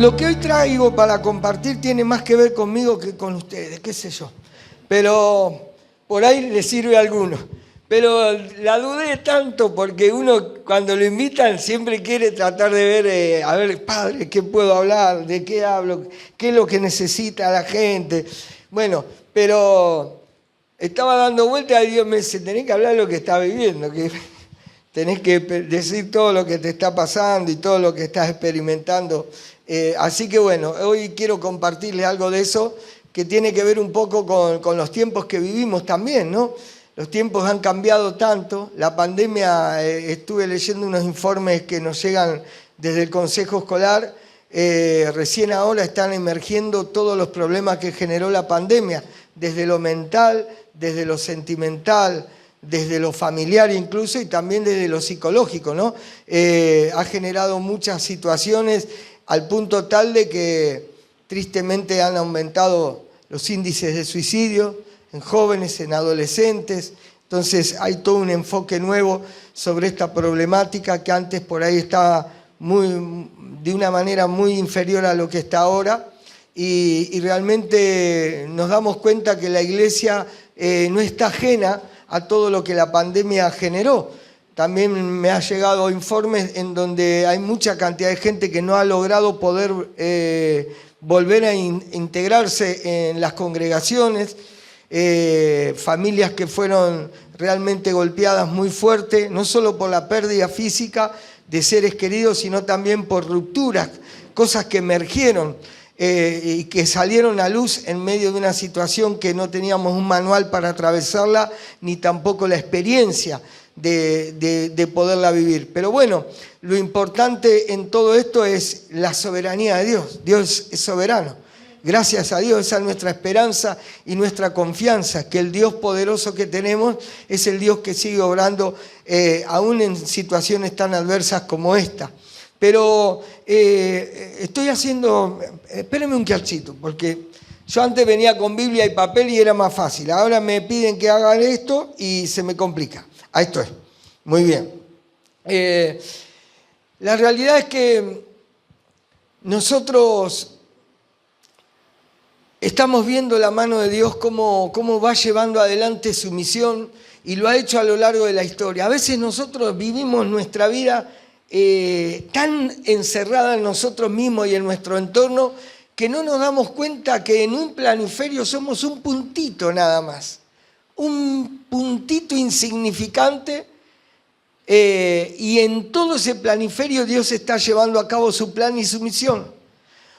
lo que hoy traigo para compartir tiene más que ver conmigo que con ustedes, qué sé yo. Pero por ahí les sirve a algunos. Pero la dudé tanto porque uno cuando lo invitan siempre quiere tratar de ver, a ver, padre, ¿qué puedo hablar? ¿De qué hablo? ¿Qué es lo que necesita la gente? Bueno, pero estaba dando vueltas y Dios me dice, tenés que hablar de lo que estás viviendo, que tenés que decir todo lo que te está pasando y todo lo que estás experimentando. Así que bueno, hoy quiero compartirles algo de eso que tiene que ver un poco con los tiempos que vivimos también, ¿no? Los tiempos han cambiado tanto. La pandemia, estuve leyendo unos informes que nos llegan desde el Consejo Escolar. Recién ahora están emergiendo todos los problemas que generó la pandemia, desde lo mental, desde lo sentimental, desde lo familiar incluso y también desde lo psicológico, ¿no? Ha generado muchas situaciones al punto tal de que tristemente han aumentado los índices de suicidio en jóvenes, en adolescentes. Entonces hay todo un enfoque nuevo sobre esta problemática que antes por ahí estaba de una manera muy inferior a lo que está ahora y realmente nos damos cuenta que la iglesia no está ajena a todo lo que la pandemia generó. También me ha llegado informes en donde hay mucha cantidad de gente que no ha logrado poder volver a integrarse en las congregaciones, familias que fueron realmente golpeadas muy fuerte, no solo por la pérdida física de seres queridos, sino también por rupturas, cosas que emergieron y que salieron a luz en medio de una situación que no teníamos un manual para atravesarla, ni tampoco la experiencia de poderla vivir. Pero bueno, lo importante en todo esto es la soberanía de Dios. Dios es soberano. Gracias a Dios, esa es nuestra esperanza y nuestra confianza, que el Dios poderoso que tenemos es el Dios que sigue obrando aún en situaciones tan adversas como esta. Pero estoy haciendo, espérenme un cachito, porque yo antes venía con Biblia y papel y era más fácil. Ahora me piden que haga esto y se me complica. Ahí estoy. Muy bien. La realidad es que nosotros estamos viendo la mano de Dios cómo va llevando adelante su misión y lo ha hecho a lo largo de la historia. A veces nosotros vivimos nuestra vida tan encerrada en nosotros mismos y en nuestro entorno que no nos damos cuenta que en un planiferio somos un puntito nada más. Un puntito insignificante y en todo ese planiferio Dios está llevando a cabo su plan y su misión.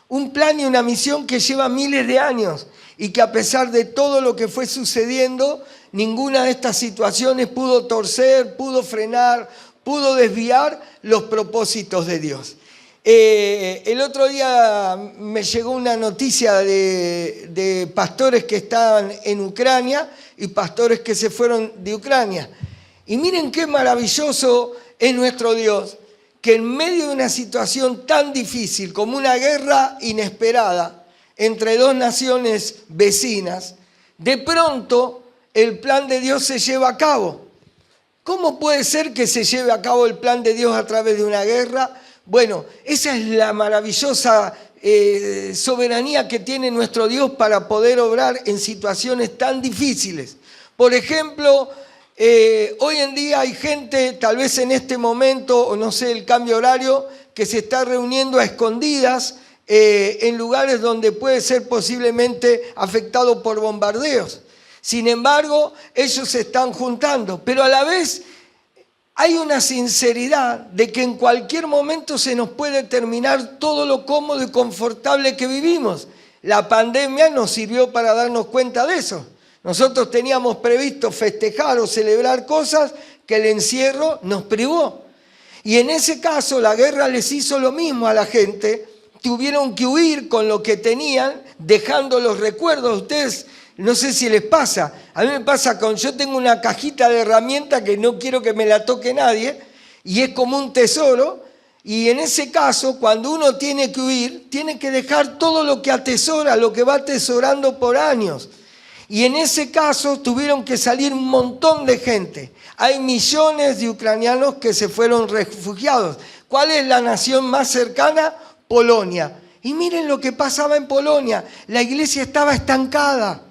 Un plan y una misión que lleva miles de años y que a pesar de todo lo que fue sucediendo, ninguna de estas situaciones pudo torcer, pudo frenar, pudo desviar los propósitos de Dios. El otro día me llegó una noticia de pastores que estaban en Ucrania y pastores que se fueron de Ucrania. Y miren qué maravilloso es nuestro Dios, que en medio de una situación tan difícil como una guerra inesperada entre dos naciones vecinas, de pronto el plan de Dios se lleva a cabo. ¿Cómo puede ser que se lleve a cabo el plan de Dios a través de una guerra? Bueno, esa es la maravillosa soberanía que tiene nuestro Dios para poder obrar en situaciones tan difíciles. Por ejemplo, hoy en día hay gente, tal vez en este momento, o no sé, el cambio horario, que se está reuniendo a escondidas en lugares donde puede ser posiblemente afectado por bombardeos. Sin embargo, ellos se están juntando, pero a la vez hay una sinceridad de que en cualquier momento se nos puede terminar todo lo cómodo y confortable que vivimos. La pandemia nos sirvió para darnos cuenta de eso. Nosotros teníamos previsto festejar o celebrar cosas que el encierro nos privó. Y en ese caso la guerra les hizo lo mismo a la gente. Tuvieron que huir con lo que tenían, dejando los recuerdos. Ustedes, no sé si les pasa. A mí me pasa yo tengo una cajita de herramientas que no quiero que me la toque nadie. Y es como un tesoro. Y en ese caso, cuando uno tiene que huir, tiene que dejar todo lo que atesora, lo que va atesorando por años. Y en ese caso tuvieron que salir un montón de gente. Hay millones de ucranianos que se fueron refugiados. ¿Cuál es la nación más cercana? Polonia. Y miren lo que pasaba en Polonia. La iglesia estaba estancada.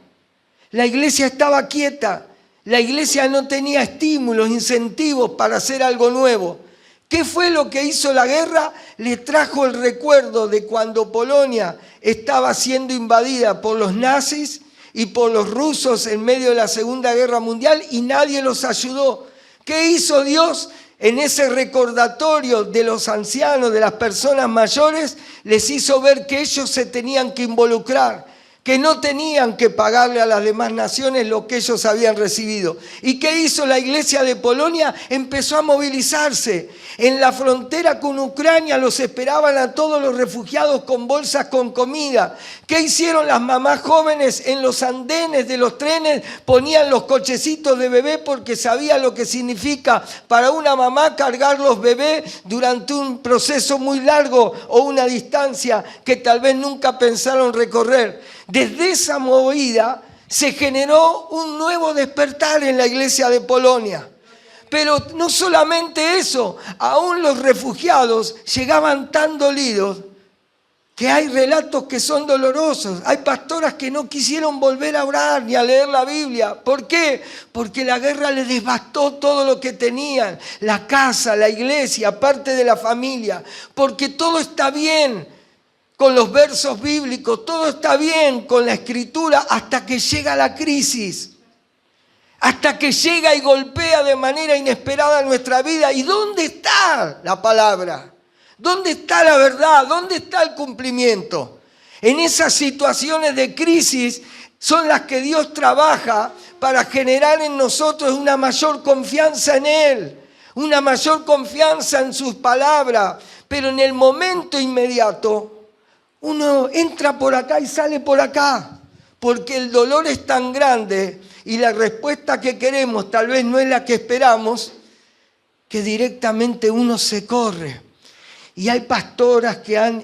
La iglesia estaba quieta. La iglesia no tenía estímulos, incentivos para hacer algo nuevo. ¿Qué fue lo que hizo la guerra? Le trajo el recuerdo de cuando Polonia estaba siendo invadida por los nazis y por los rusos en medio de la Segunda Guerra Mundial y nadie los ayudó. ¿Qué hizo Dios? En ese recordatorio de los ancianos, de las personas mayores, les hizo ver que ellos se tenían que involucrar, que no tenían que pagarle a las demás naciones lo que ellos habían recibido. ¿Y qué hizo la iglesia de Polonia? Empezó a movilizarse. En la frontera con Ucrania los esperaban a todos los refugiados con bolsas con comida. ¿Qué hicieron las mamás jóvenes? En los andenes de los trenes ponían los cochecitos de bebé porque sabía lo que significa para una mamá cargar los bebés durante un proceso muy largo o una distancia que tal vez nunca pensaron recorrer. Desde esa movida se generó un nuevo despertar en la iglesia de Polonia. Pero no solamente eso, aún los refugiados llegaban tan dolidos que hay relatos que son dolorosos. Hay pastoras que no quisieron volver a orar ni a leer la Biblia. ¿Por qué? Porque la guerra les devastó todo lo que tenían. La casa, la iglesia, parte de la familia. Porque todo está bien con los versos bíblicos, todo está bien con la escritura hasta que llega la crisis. Hasta que llega y golpea de manera inesperada nuestra vida. ¿Y dónde está la palabra? ¿Dónde está la verdad? ¿Dónde está el cumplimiento? En esas situaciones de crisis son las que Dios trabaja para generar en nosotros una mayor confianza en Él, una mayor confianza en sus palabras. Pero en el momento inmediato, uno entra por acá y sale por acá, porque el dolor es tan grande y la respuesta que queremos tal vez no es la que esperamos, que directamente uno se corre. Y hay pastoras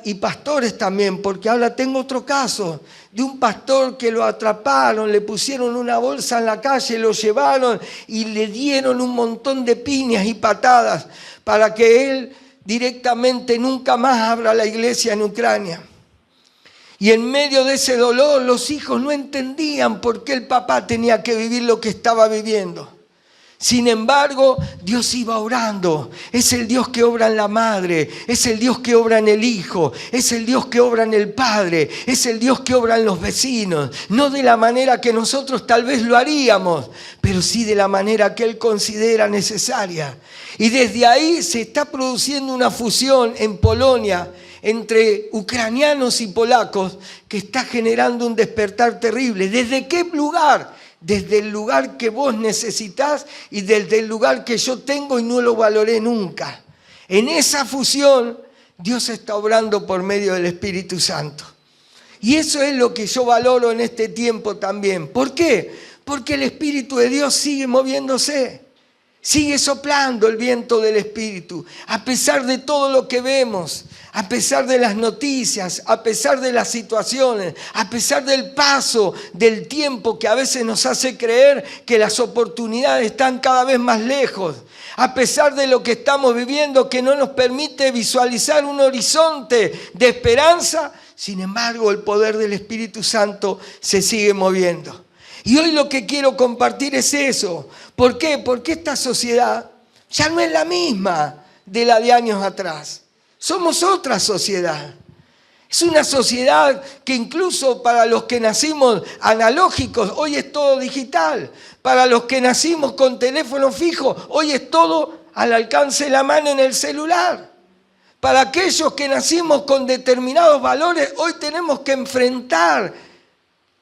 y pastores también, porque ahora tengo otro caso de un pastor que lo atraparon, le pusieron una bolsa en la calle, lo llevaron y le dieron un montón de piñas y patadas para que él directamente nunca más abra la iglesia en Ucrania. Y en medio de ese dolor los hijos no entendían por qué el papá tenía que vivir lo que estaba viviendo. Sin embargo, Dios iba orando. Es el Dios que obra en la madre, es el Dios que obra en el hijo, es el Dios que obra en el padre, es el Dios que obra en los vecinos. No de la manera que nosotros tal vez lo haríamos, pero sí de la manera que Él considera necesaria. Y desde ahí se está produciendo una fusión en Polonia entre ucranianos y polacos que está generando un despertar terrible. ¿Desde qué lugar? Desde el lugar que vos necesitás y desde el lugar que yo tengo y no lo valoré nunca. En esa fusión, Dios está obrando por medio del Espíritu Santo. Y eso es lo que yo valoro en este tiempo también. ¿Por qué? Porque el Espíritu de Dios sigue moviéndose. Sigue soplando el viento del Espíritu, a pesar de todo lo que vemos, a pesar de las noticias, a pesar de las situaciones, a pesar del paso del tiempo que a veces nos hace creer que las oportunidades están cada vez más lejos, a pesar de lo que estamos viviendo que no nos permite visualizar un horizonte de esperanza. Sin embargo, el poder del Espíritu Santo se sigue moviendo. Y hoy lo que quiero compartir es eso. ¿Por qué? Porque esta sociedad ya no es la misma de la de años atrás. Somos otra sociedad. Es una sociedad que incluso para los que nacimos analógicos, hoy es todo digital. Para los que nacimos con teléfono fijo, hoy es todo al alcance de la mano en el celular. Para aquellos que nacimos con determinados valores, hoy tenemos que enfrentar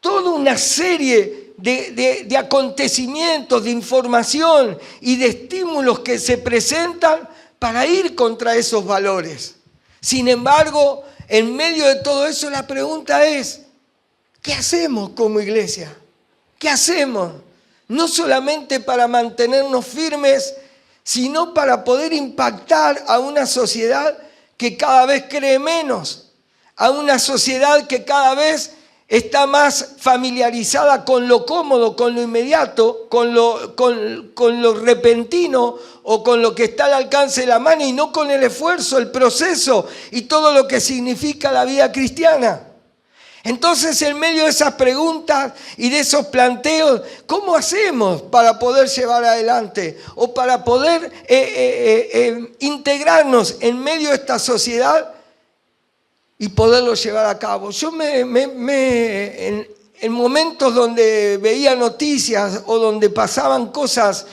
toda una serie de acontecimientos, de información y de estímulos que se presentan para ir contra esos valores. Sin embargo, en medio de todo eso la pregunta es, ¿qué hacemos como iglesia? ¿Qué hacemos? No solamente para mantenernos firmes, sino para poder impactar a una sociedad que cada vez cree menos, a una sociedad que cada vez está más familiarizada con lo cómodo, con lo inmediato, con lo repentino o con lo que está al alcance de la mano y no con el esfuerzo, el proceso y todo lo que significa la vida cristiana. Entonces, en medio de esas preguntas y de esos planteos, ¿cómo hacemos para poder llevar adelante o para poder integrarnos en medio de esta sociedad y poderlo llevar a cabo? Yo en momentos donde veía noticias o donde pasaban cosas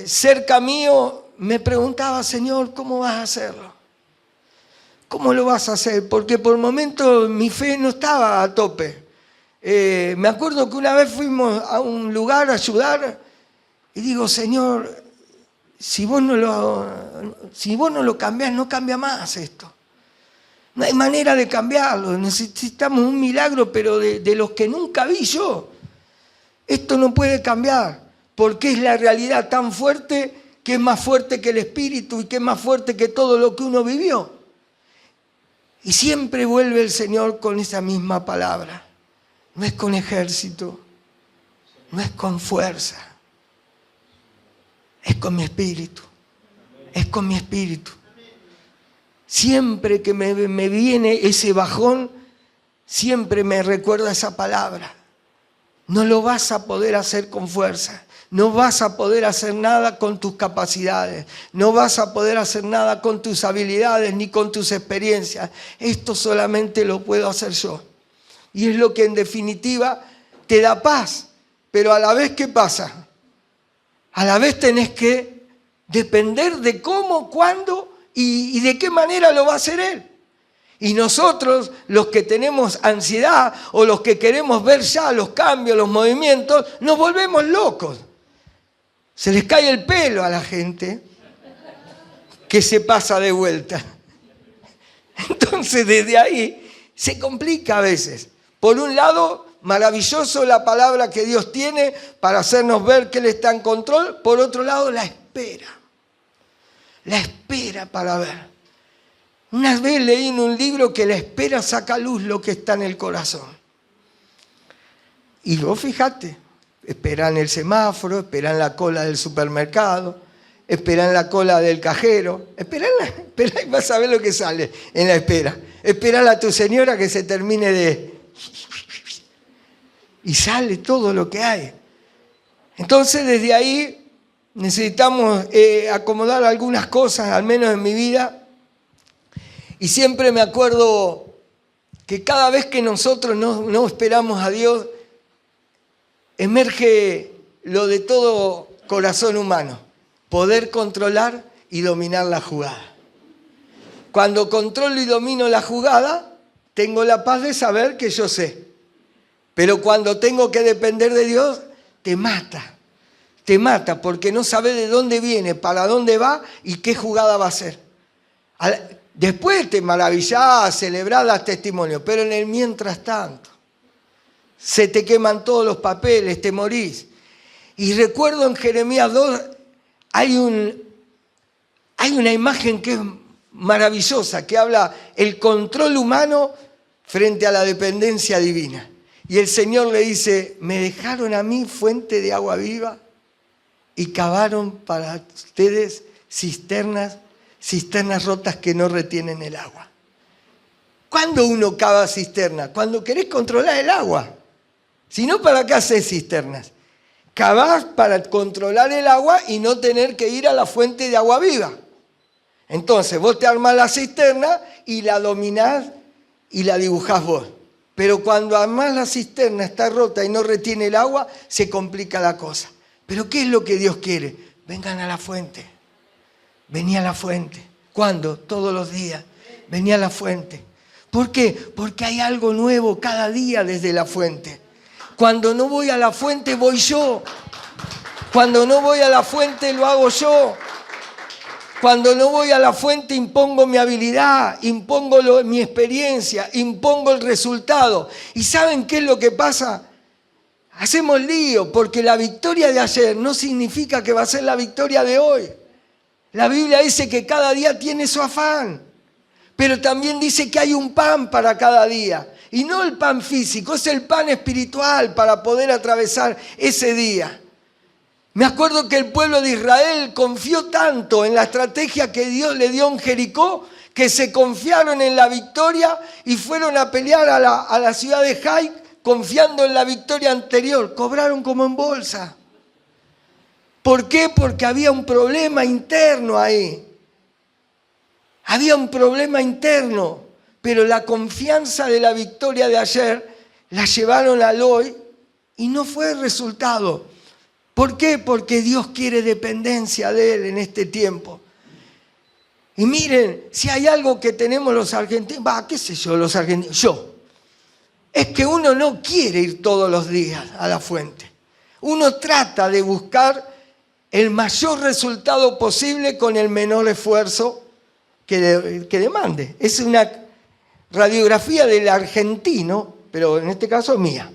cerca mío, me preguntaba, Señor, ¿cómo vas a hacerlo? ¿Cómo lo vas a hacer? Porque por momentos mi fe no estaba a tope. Me acuerdo que una vez fuimos a un lugar a ayudar y digo, Señor, si vos no lo cambiás, no cambia más esto. No hay manera de cambiarlo. Necesitamos un milagro, pero de los que nunca vi yo. Esto no puede cambiar, porque es la realidad tan fuerte que es más fuerte que el espíritu y que es más fuerte que todo lo que uno vivió. Y siempre vuelve el Señor con esa misma palabra. No es con ejército, no es con fuerza, es con mi espíritu, es con mi espíritu. Siempre que me viene ese bajón, siempre me recuerda esa palabra. No lo vas a poder hacer con fuerza. No vas a poder hacer nada con tus capacidades. No vas a poder hacer nada con tus habilidades ni con tus experiencias. Esto solamente lo puedo hacer yo. Y es lo que en definitiva te da paz. Pero a la vez, ¿qué pasa? A la vez tenés que depender de cómo, cuándo y de qué manera lo va a hacer Él. Y nosotros, los que tenemos ansiedad o los que queremos ver ya los cambios, los movimientos, nos volvemos locos. Se les cae el pelo a la gente que se pasa de vuelta. Entonces, desde ahí se complica a veces. Por un lado, maravilloso la palabra que Dios tiene para hacernos ver que Él está en control. Por otro lado, la espera. La espera para ver. Una vez leí en un libro que la espera saca a luz lo que está en el corazón. Y vos fíjate, espera en el semáforo, espera en la cola del supermercado, espera en la cola del cajero, espera y vas a ver lo que sale en la espera. Esperá a tu señora que se termine de... Y sale todo lo que hay. Entonces, desde ahí necesitamos acomodar algunas cosas, al menos en mi vida. Y siempre me acuerdo que cada vez que nosotros no esperamos a Dios, emerge lo de todo corazón humano, poder controlar y dominar la jugada. Cuando controlo y domino la jugada, tengo la paz de saber que yo sé. Pero cuando tengo que depender de Dios, te mata porque no sabes de dónde viene, para dónde va y qué jugada va a hacer. Después te maravillás, celebrás, das testimonio, pero en el mientras tanto, se te queman todos los papeles, te morís. Y recuerdo en Jeremías 2, hay una imagen que es maravillosa, que habla el control humano frente a la dependencia divina. Y el Señor le dice, me dejaron a mí fuente de agua viva y cavaron para ustedes cisternas rotas que no retienen el agua. ¿Cuándo uno cava cisterna? Cuando querés controlar el agua. Si no, ¿para qué haces cisternas? Cavás para controlar el agua y no tener que ir a la fuente de agua viva. Entonces, vos te armás la cisterna y la dominás y la dibujás vos. Pero cuando armás la cisterna, está rota y no retiene el agua, se complica la cosa. ¿Pero qué es lo que Dios quiere? Vengan a la fuente. Vení a la fuente. ¿Cuándo? Todos los días. Vení a la fuente. ¿Por qué? Porque hay algo nuevo cada día desde la fuente. Cuando no voy a la fuente, voy yo. Cuando no voy a la fuente, lo hago yo. Cuando no voy a la fuente, impongo mi habilidad, impongo mi experiencia, impongo el resultado. ¿Y saben qué es lo que pasa? Hacemos lío, porque la victoria de ayer no significa que va a ser la victoria de hoy. La Biblia dice que cada día tiene su afán, pero también dice que hay un pan para cada día. Y no el pan físico, es el pan espiritual para poder atravesar ese día. Me acuerdo que el pueblo de Israel confió tanto en la estrategia que Dios le dio en Jericó, que se confiaron en la victoria y fueron a pelear a la ciudad de Jai, confiando en la victoria anterior. Cobraron como en bolsa. ¿Por qué? Porque había un problema interno ahí. Había un problema interno, pero la confianza de la victoria de ayer la llevaron al hoy y no fue el resultado. ¿Por qué? Porque Dios quiere dependencia de Él en este tiempo. Y miren, si hay algo que tenemos los argentinos, qué sé yo, los argentinos, es que uno no quiere ir todos los días a la fuente. Uno trata de buscar el mayor resultado posible con el menor esfuerzo que demande. Es una radiografía del argentino, pero en este caso mía.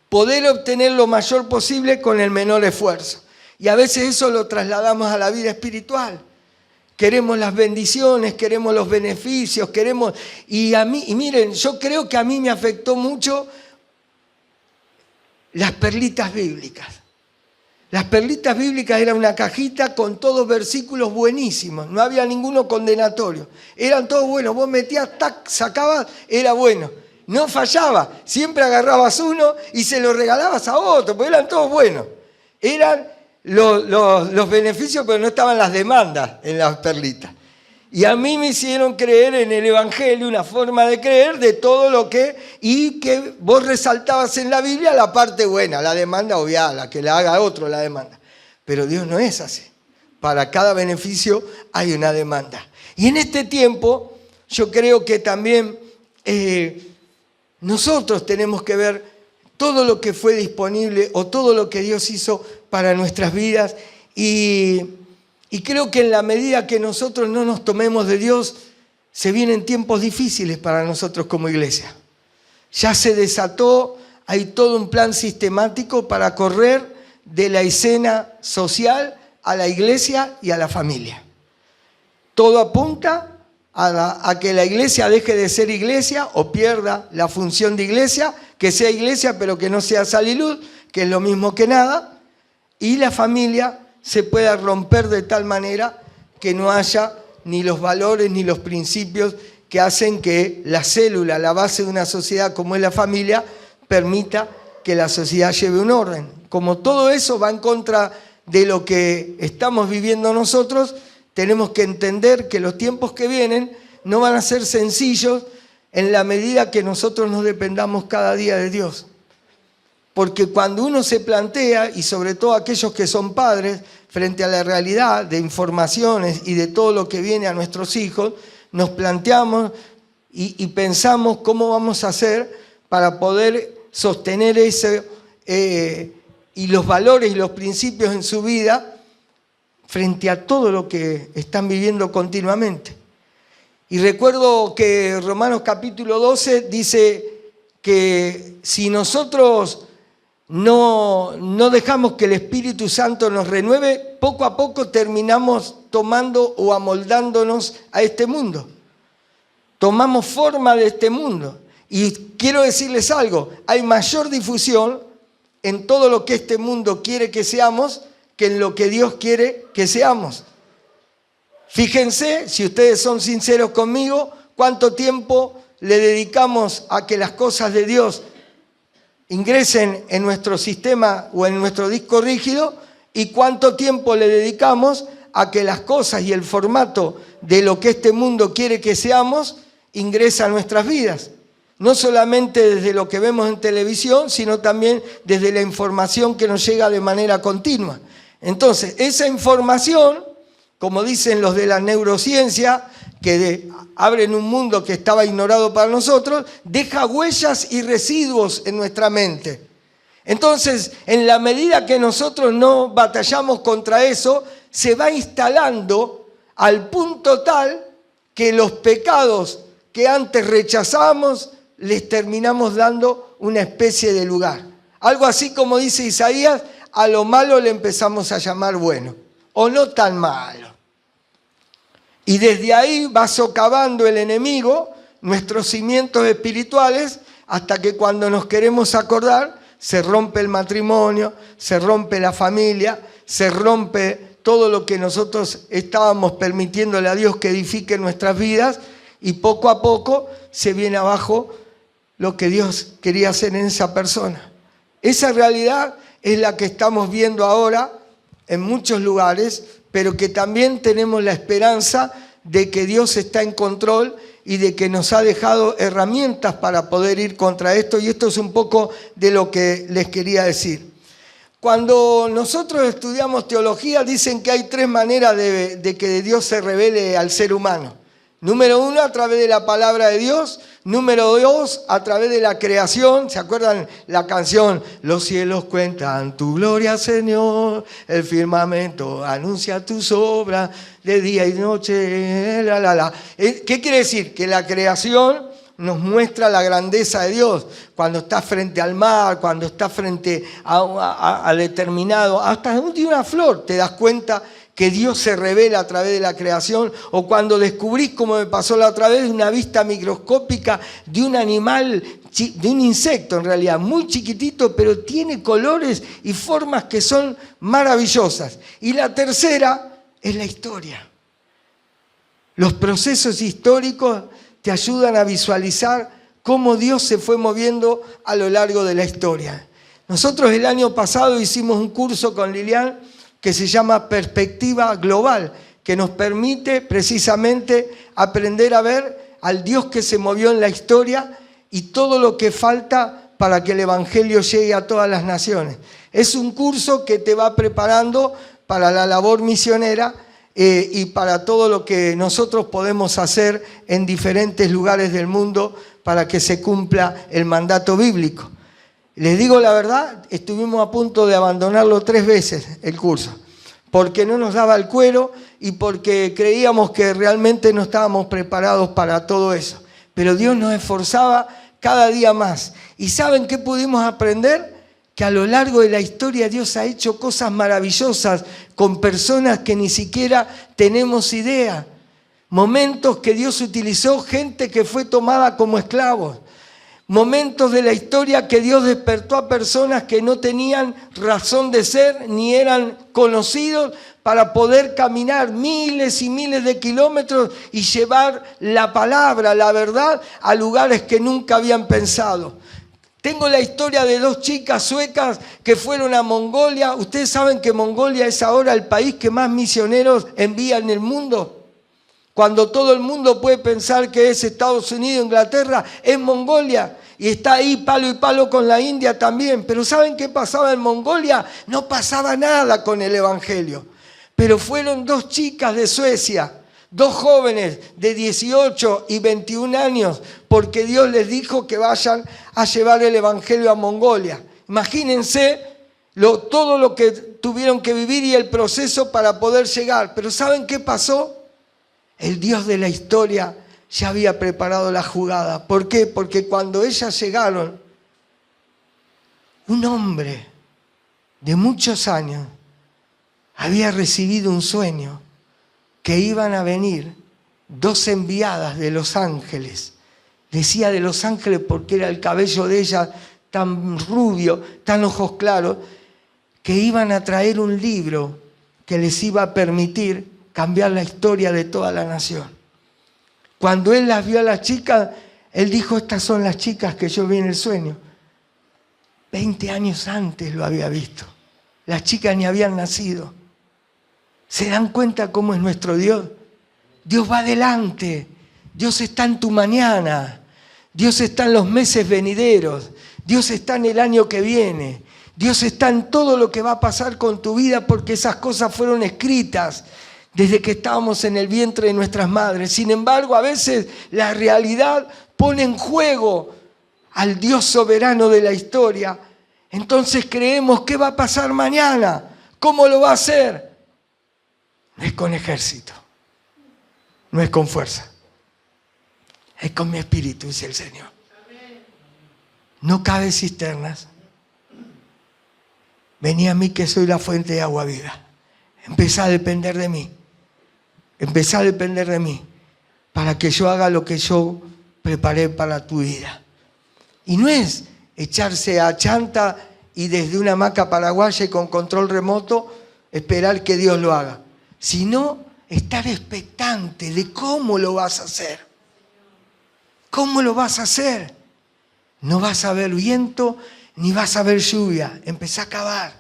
Poder obtener lo mayor posible con el menor esfuerzo. Y a veces eso lo trasladamos a la vida espiritual. Queremos las bendiciones, queremos los beneficios, queremos... Y miren, yo creo que a mí me afectó mucho las perlitas bíblicas. Las perlitas bíblicas era una cajita con todos versículos buenísimos, no había ninguno condenatorio. Eran todos buenos, vos metías, tac, sacabas, era bueno. No fallaba, siempre agarrabas uno y se lo regalabas a otro, porque eran todos buenos. Eran los beneficios, pero no estaban las demandas en las perlitas. Y a mí me hicieron creer en el Evangelio, una forma de creer de todo lo y que vos resaltabas en la Biblia la parte buena, la demanda obviada, la que le haga otro la demanda. Pero Dios no es así. Para cada beneficio hay una demanda. Y en este tiempo yo creo que también nosotros tenemos que ver todo lo que fue disponible o todo lo que Dios hizo para nuestras vidas y creo que en la medida que nosotros no nos tomemos de Dios, se vienen tiempos difíciles para nosotros como iglesia. Ya se desató, hay todo un plan sistemático para correr de la escena social a la iglesia y a la familia. Todo apunta a que la iglesia deje de ser iglesia o pierda la función de iglesia, que sea iglesia pero que no sea sal y luz, que es lo mismo que nada, y la familia se pueda romper de tal manera que no haya ni los valores ni los principios que hacen que la célula, la base de una sociedad como es la familia, permita que la sociedad lleve un orden. Como todo eso va en contra de lo que estamos viviendo nosotros, tenemos que entender que los tiempos que vienen no van a ser sencillos en la medida que nosotros nos dependamos cada día de Dios. Porque cuando uno se plantea, y sobre todo aquellos que son padres, frente a la realidad de informaciones y de todo lo que viene a nuestros hijos, nos planteamos y pensamos cómo vamos a hacer para poder sostener ese y los valores y los principios en su vida frente a todo lo que están viviendo continuamente. Y recuerdo que Romanos capítulo 12 dice que si nosotros no dejamos que el Espíritu Santo nos renueve, poco a poco terminamos tomando o amoldándonos a este mundo. Tomamos forma de este mundo. Y quiero decirles algo, hay mayor difusión en todo lo que este mundo quiere que seamos que en lo que Dios quiere que seamos. Fíjense, si ustedes son sinceros conmigo, cuánto tiempo le dedicamos a que las cosas de Dios ingresen en nuestro sistema o en nuestro disco rígido y cuánto tiempo le dedicamos a que las cosas y el formato de lo que este mundo quiere que seamos ingresa a nuestras vidas. No solamente desde lo que vemos en televisión, sino también desde la información que nos llega de manera continua. Entonces, esa información, como dicen los de la neurociencia, que abren un mundo que estaba ignorado para nosotros, deja huellas y residuos en nuestra mente. Entonces, en la medida que nosotros no batallamos contra eso, se va instalando al punto tal que los pecados que antes rechazábamos, les terminamos dando una especie de lugar. Algo así como dice Isaías, a lo malo le empezamos a llamar bueno, o no tan malo. Y desde ahí va socavando el enemigo nuestros cimientos espirituales hasta que cuando nos queremos acordar se rompe el matrimonio, se rompe la familia, se rompe todo lo que nosotros estábamos permitiéndole a Dios que edifique nuestras vidas y poco a poco se viene abajo lo que Dios quería hacer en esa persona. Esa realidad es la que estamos viendo ahora en muchos lugares, pero que también tenemos la esperanza de que Dios está en control y de que nos ha dejado herramientas para poder ir contra esto, y esto es un poco de lo que les quería decir. Cuando nosotros estudiamos teología, dicen que hay tres maneras de que Dios se revele al ser humano. Número uno, a través de la palabra de Dios. Número dos, a través de la creación. ¿Se acuerdan la canción? Los cielos cuentan tu gloria, Señor. El firmamento anuncia tus obras de día y noche. ¿Qué quiere decir? Que la creación nos muestra la grandeza de Dios. Cuando estás frente al mar, cuando estás frente a determinado, hasta de una flor, te das cuenta que Dios se revela a través de la creación, o cuando descubrís, como me pasó la otra vez, una vista microscópica de un animal, de un insecto en realidad, muy chiquitito, pero tiene colores y formas que son maravillosas. Y la tercera es la historia. Los procesos históricos te ayudan a visualizar cómo Dios se fue moviendo a lo largo de la historia. Nosotros el año pasado hicimos un curso con Lilian que se llama Perspectiva Global, que nos permite precisamente aprender a ver al Dios que se movió en la historia y todo lo que falta para que el Evangelio llegue a todas las naciones. Es un curso que te va preparando para la labor misionera y para todo lo que nosotros podemos hacer en diferentes lugares del mundo para que se cumpla el mandato bíblico. Les digo la verdad, estuvimos a punto de abandonarlo 3 veces el curso, porque no nos daba el cuero y porque creíamos que realmente no estábamos preparados para todo eso. Pero Dios nos esforzaba cada día más. ¿Y saben qué pudimos aprender? Que a lo largo de la historia Dios ha hecho cosas maravillosas con personas que ni siquiera tenemos idea. Momentos que Dios utilizó, gente que fue tomada como esclavos. Momentos de la historia que Dios despertó a personas que no tenían razón de ser ni eran conocidos para poder caminar miles y miles de kilómetros y llevar la palabra, la verdad, a lugares que nunca habían pensado. Tengo la historia de 2 chicas suecas que fueron a Mongolia. Ustedes saben que Mongolia es ahora el país que más misioneros envía en el mundo. Cuando todo el mundo puede pensar que es Estados Unidos, Inglaterra, es Mongolia. Y está ahí palo y palo con la India también. Pero ¿saben qué pasaba en Mongolia? No pasaba nada con el Evangelio. Pero fueron 2 chicas de Suecia, 2 jóvenes de 18 y 21 años, porque Dios les dijo que vayan a llevar el Evangelio a Mongolia. Imagínense todo lo que tuvieron que vivir y el proceso para poder llegar. Pero ¿saben qué pasó? El Dios de la historia ya había preparado la jugada. ¿Por qué? Porque cuando ellas llegaron, un hombre de muchos años había recibido un sueño que iban a venir 2 enviadas de los ángeles. Decía de los ángeles porque era el cabello de ella tan rubio, tan ojos claros, que iban a traer un libro que les iba a permitir cambiar la historia de toda la nación. Cuando él las vio a las chicas, él dijo, estas son las chicas que yo vi en el sueño. 20 años antes lo había visto. Las chicas ni habían nacido. ¿Se dan cuenta cómo es nuestro Dios? Dios va adelante. Dios está en tu mañana. Dios está en los meses venideros. Dios está en el año que viene. Dios está en todo lo que va a pasar con tu vida porque esas cosas fueron escritas desde que estábamos en el vientre de nuestras madres. Sin embargo, a veces la realidad pone en juego al Dios soberano de la historia. Entonces creemos, ¿qué va a pasar mañana? ¿Cómo lo va a hacer? No es con ejército, no es con fuerza, es con mi espíritu, dice el Señor. No cabe cisternas. Vení a mí que soy la fuente de agua viva. Empezá a depender de mí. Empezá a depender de mí para que yo haga lo que yo preparé para tu vida. Y no es echarse a chanta y desde una hamaca paraguaya y con control remoto esperar que Dios lo haga, sino estar expectante de cómo lo vas a hacer. ¿Cómo lo vas a hacer? No vas a ver viento ni vas a ver lluvia. Empezá a cavar,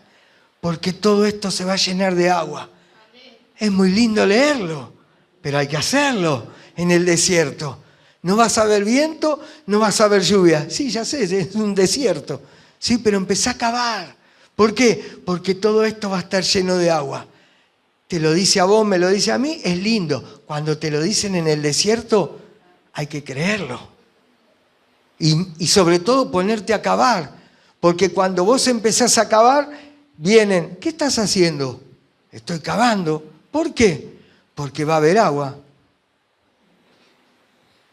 porque todo esto se va a llenar de agua. Es muy lindo leerlo, pero hay que hacerlo en el desierto. No vas a ver viento, no vas a ver lluvia. Sí, ya sé, es un desierto. Sí, pero empezá a cavar. ¿Por qué? Porque todo esto va a estar lleno de agua. Te lo dice a vos, me lo dice a mí, es lindo. Cuando te lo dicen en el desierto, hay que creerlo. Y sobre todo ponerte a cavar. Porque cuando vos empezás a cavar, vienen, ¿qué estás haciendo? Estoy cavando. ¿Por qué? Porque va a haber agua.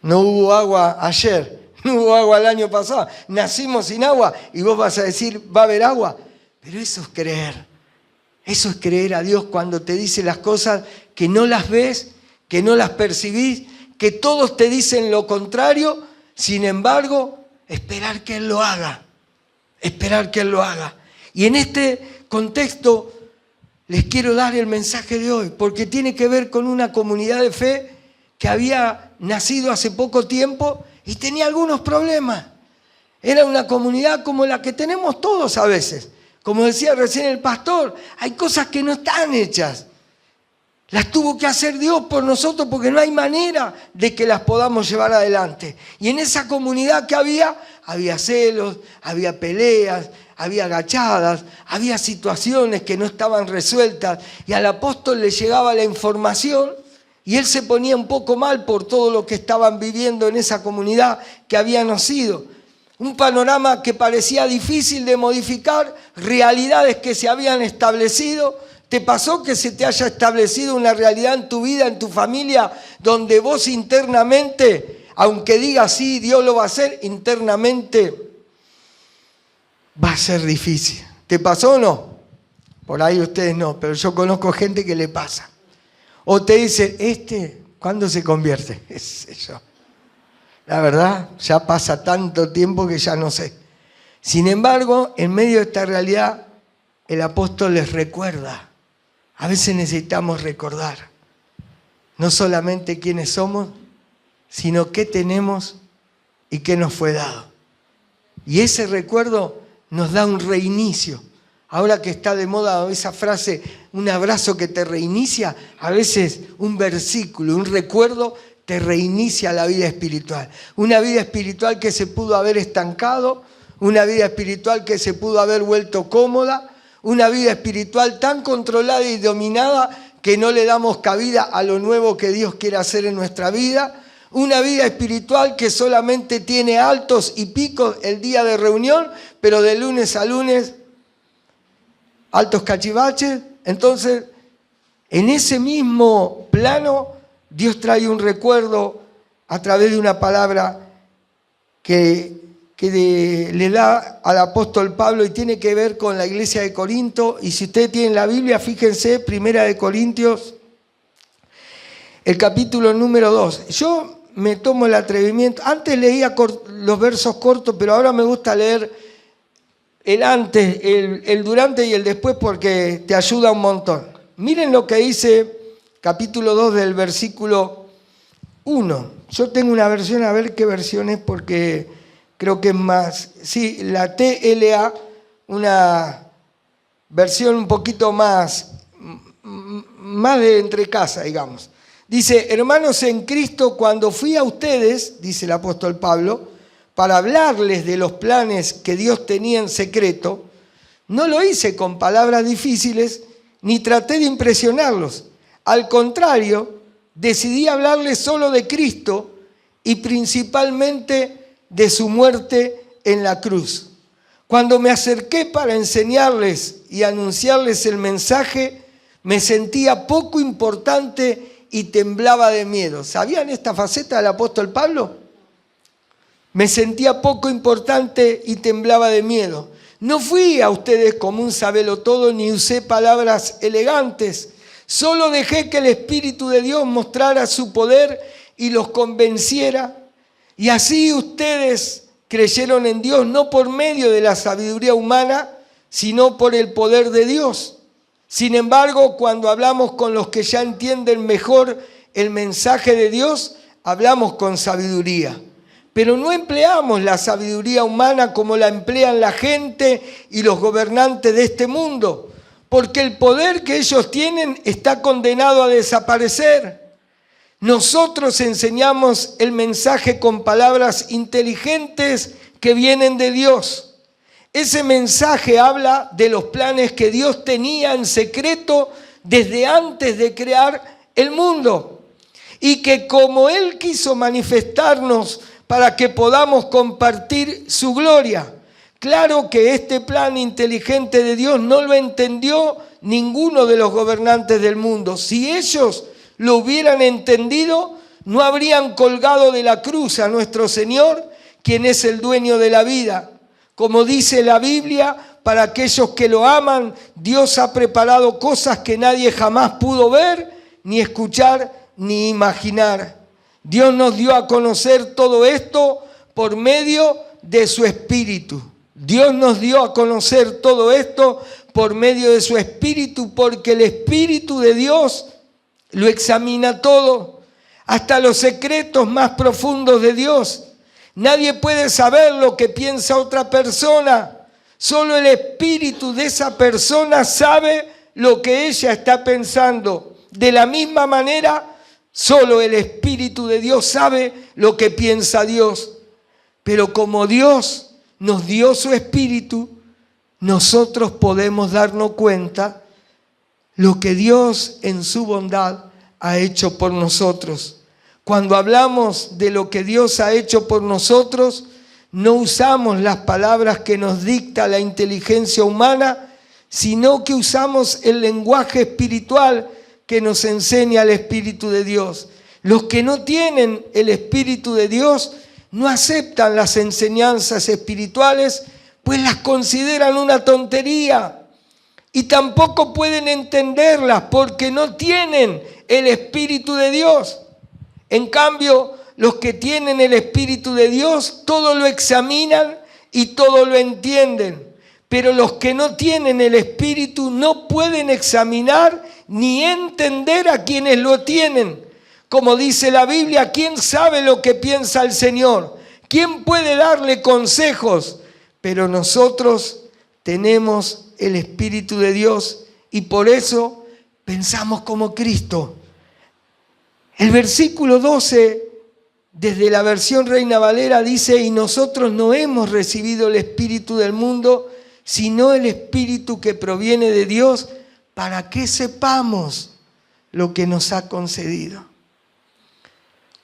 No hubo agua ayer, no hubo agua el año pasado. Nacimos sin agua y vos vas a decir, ¿va a haber agua? Pero eso es creer. Eso es creer a Dios cuando te dice las cosas que no las ves, que no las percibís, que todos te dicen lo contrario. Sin embargo, esperar que Él lo haga. Esperar que Él lo haga. Y en este contexto les quiero dar el mensaje de hoy, porque tiene que ver con una comunidad de fe que había nacido hace poco tiempo y tenía algunos problemas. Era una comunidad como la que tenemos todos a veces. Como decía recién el pastor, hay cosas que no están hechas. Las tuvo que hacer Dios por nosotros porque no hay manera de que las podamos llevar adelante. Y en esa comunidad que había celos, había peleas, había agachadas, había situaciones que no estaban resueltas. Y al apóstol le llegaba la información y él se ponía un poco mal por todo lo que estaban viviendo en esa comunidad que había nacido. Un panorama que parecía difícil de modificar, realidades que se habían establecido. ¿Te pasó que se te haya establecido una realidad en tu vida, en tu familia, donde vos internamente, aunque digas sí, Dios lo va a hacer, internamente va a ser difícil? ¿Te pasó o no? Por ahí ustedes no, pero yo conozco gente que le pasa. O te dicen, ¿cuándo se convierte? Yo. La verdad, ya pasa tanto tiempo que ya no sé. Sin embargo, en medio de esta realidad, el apóstol les recuerda. A veces necesitamos recordar no solamente quiénes somos, sino qué tenemos y qué nos fue dado. Y ese recuerdo nos da un reinicio. Ahora que está de moda esa frase, un abrazo que te reinicia, a veces un versículo, un recuerdo te reinicia la vida espiritual. Una vida espiritual que se pudo haber estancado, una vida espiritual que se pudo haber vuelto cómoda, una vida espiritual tan controlada y dominada que no le damos cabida a lo nuevo que Dios quiere hacer en nuestra vida. Una vida espiritual que solamente tiene altos y picos el día de reunión, pero de lunes a lunes, altos cachivaches. Entonces, en ese mismo plano, Dios trae un recuerdo a través de una palabra que le da al apóstol Pablo y tiene que ver con la iglesia de Corinto. Y si ustedes tienen la Biblia, fíjense, 1 Corintios, el capítulo número 2. Yo me tomo el atrevimiento, antes leía los versos cortos, pero ahora me gusta leer el antes, el durante y el después porque te ayuda un montón. Miren lo que dice capítulo 2 del versículo 1. Yo tengo una versión, a ver qué versión es porque creo que es más, sí, la TLA, una versión un poquito más de entre casa, digamos. Dice, hermanos en Cristo, cuando fui a ustedes, dice el apóstol Pablo, para hablarles de los planes que Dios tenía en secreto, no lo hice con palabras difíciles, ni traté de impresionarlos. Al contrario, decidí hablarles solo de Cristo y principalmente de su muerte en la cruz. Cuando me acerqué para enseñarles y anunciarles el mensaje, me sentía poco importante y temblaba de miedo. ¿Sabían esta faceta del apóstol Pablo? Me sentía poco importante y temblaba de miedo. No fui a ustedes como un sabelotodo ni usé palabras elegantes. Solo dejé que el Espíritu de Dios mostrara su poder y los convenciera Y así ustedes creyeron en Dios no por medio de la sabiduría humana, sino por el poder de Dios. Sin embargo, cuando hablamos con los que ya entienden mejor el mensaje de Dios, hablamos con sabiduría. Pero no empleamos la sabiduría humana como la emplean la gente y los gobernantes de este mundo, porque el poder que ellos tienen está condenado a desaparecer. Nosotros enseñamos el mensaje con palabras inteligentes que vienen de Dios. Ese mensaje habla de los planes que Dios tenía en secreto desde antes de crear el mundo y que como Él quiso manifestarnos para que podamos compartir su gloria. Claro que este plan inteligente de Dios no lo entendió ninguno de los gobernantes del mundo. Si ellos lo hubieran entendido, no habrían colgado de la cruz a nuestro Señor, quien es el dueño de la vida. Como dice la Biblia, para aquellos que lo aman, Dios ha preparado cosas que nadie jamás pudo ver, ni escuchar, ni imaginar. Dios nos dio a conocer todo esto por medio de su Espíritu. Dios nos dio a conocer todo esto por medio de su Espíritu, porque el Espíritu de Dios lo examina todo, hasta los secretos más profundos de Dios. Nadie puede saber lo que piensa otra persona. Solo el espíritu de esa persona sabe lo que ella está pensando. De la misma manera, solo el Espíritu de Dios sabe lo que piensa Dios. Pero como Dios nos dio su Espíritu, nosotros podemos darnos cuenta lo que Dios en su bondad ha hecho por nosotros. Cuando hablamos de lo que Dios ha hecho por nosotros, no usamos las palabras que nos dicta la inteligencia humana, sino que usamos el lenguaje espiritual que nos enseña el Espíritu de Dios. Los que no tienen el Espíritu de Dios no aceptan las enseñanzas espirituales, pues las consideran una tontería. Y tampoco pueden entenderlas porque no tienen el Espíritu de Dios. En cambio, los que tienen el Espíritu de Dios, todo lo examinan y todo lo entienden. Pero los que no tienen el Espíritu no pueden examinar ni entender a quienes lo tienen. Como dice la Biblia, ¿quién sabe lo que piensa el Señor? ¿Quién puede darle consejos? Pero nosotros tenemos el Espíritu de Dios y por eso pensamos como Cristo. El versículo 12, desde la versión Reina Valera, dice: y nosotros no hemos recibido el Espíritu del mundo, sino el Espíritu que proviene de Dios, para que sepamos lo que nos ha concedido.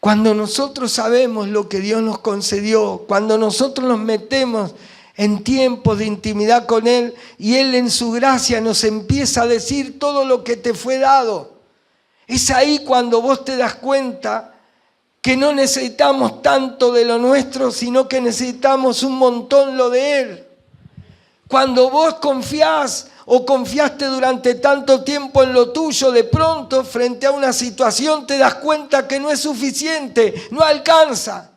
Cuando nosotros sabemos lo que Dios nos concedió, cuando nosotros nos metemos en tiempos de intimidad con Él y Él en su gracia nos empieza a decir todo lo que te fue dado, es ahí cuando vos te das cuenta que no necesitamos tanto de lo nuestro, sino que necesitamos un montón lo de Él. Cuando vos confiás o confiaste durante tanto tiempo en lo tuyo, de pronto frente a una situación te das cuenta que no es suficiente, no alcanza.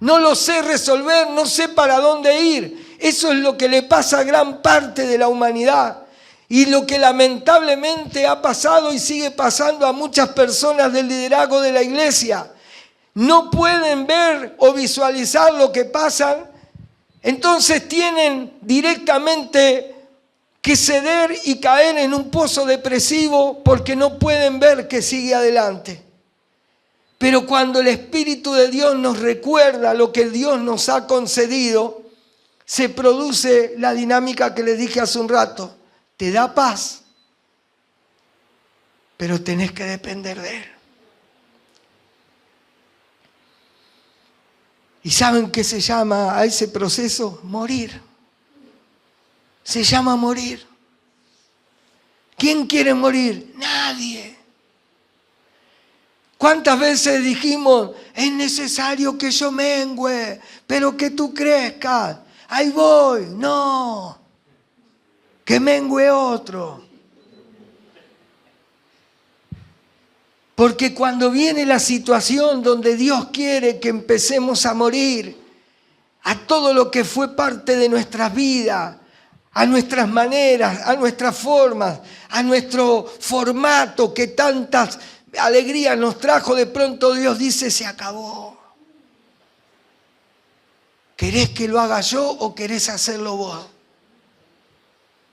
No lo sé resolver, no sé para dónde ir. Eso es lo que le pasa a gran parte de la humanidad. Y lo que lamentablemente ha pasado y sigue pasando a muchas personas del liderazgo de la iglesia. No pueden ver o visualizar lo que pasa, entonces tienen directamente que ceder y caer en un pozo depresivo porque no pueden ver que sigue adelante. Pero cuando el Espíritu de Dios nos recuerda lo que Dios nos ha concedido, se produce la dinámica que les dije hace un rato. Te da paz, pero tenés que depender de Él. ¿Y saben qué se llama a ese proceso? Morir. Se llama morir. ¿Quién quiere morir? Nadie. ¿Cuántas veces dijimos, es necesario que yo mengüe, pero que tú crezcas? Ahí voy. No. Que mengüe otro. Porque cuando viene la situación donde Dios quiere que empecemos a morir a todo lo que fue parte de nuestras vidas, a nuestras maneras, a nuestras formas, a nuestro formato que tantas alegrías nos trajo, de pronto Dios dice, se acabó. ¿Querés que lo haga yo o querés hacerlo vos?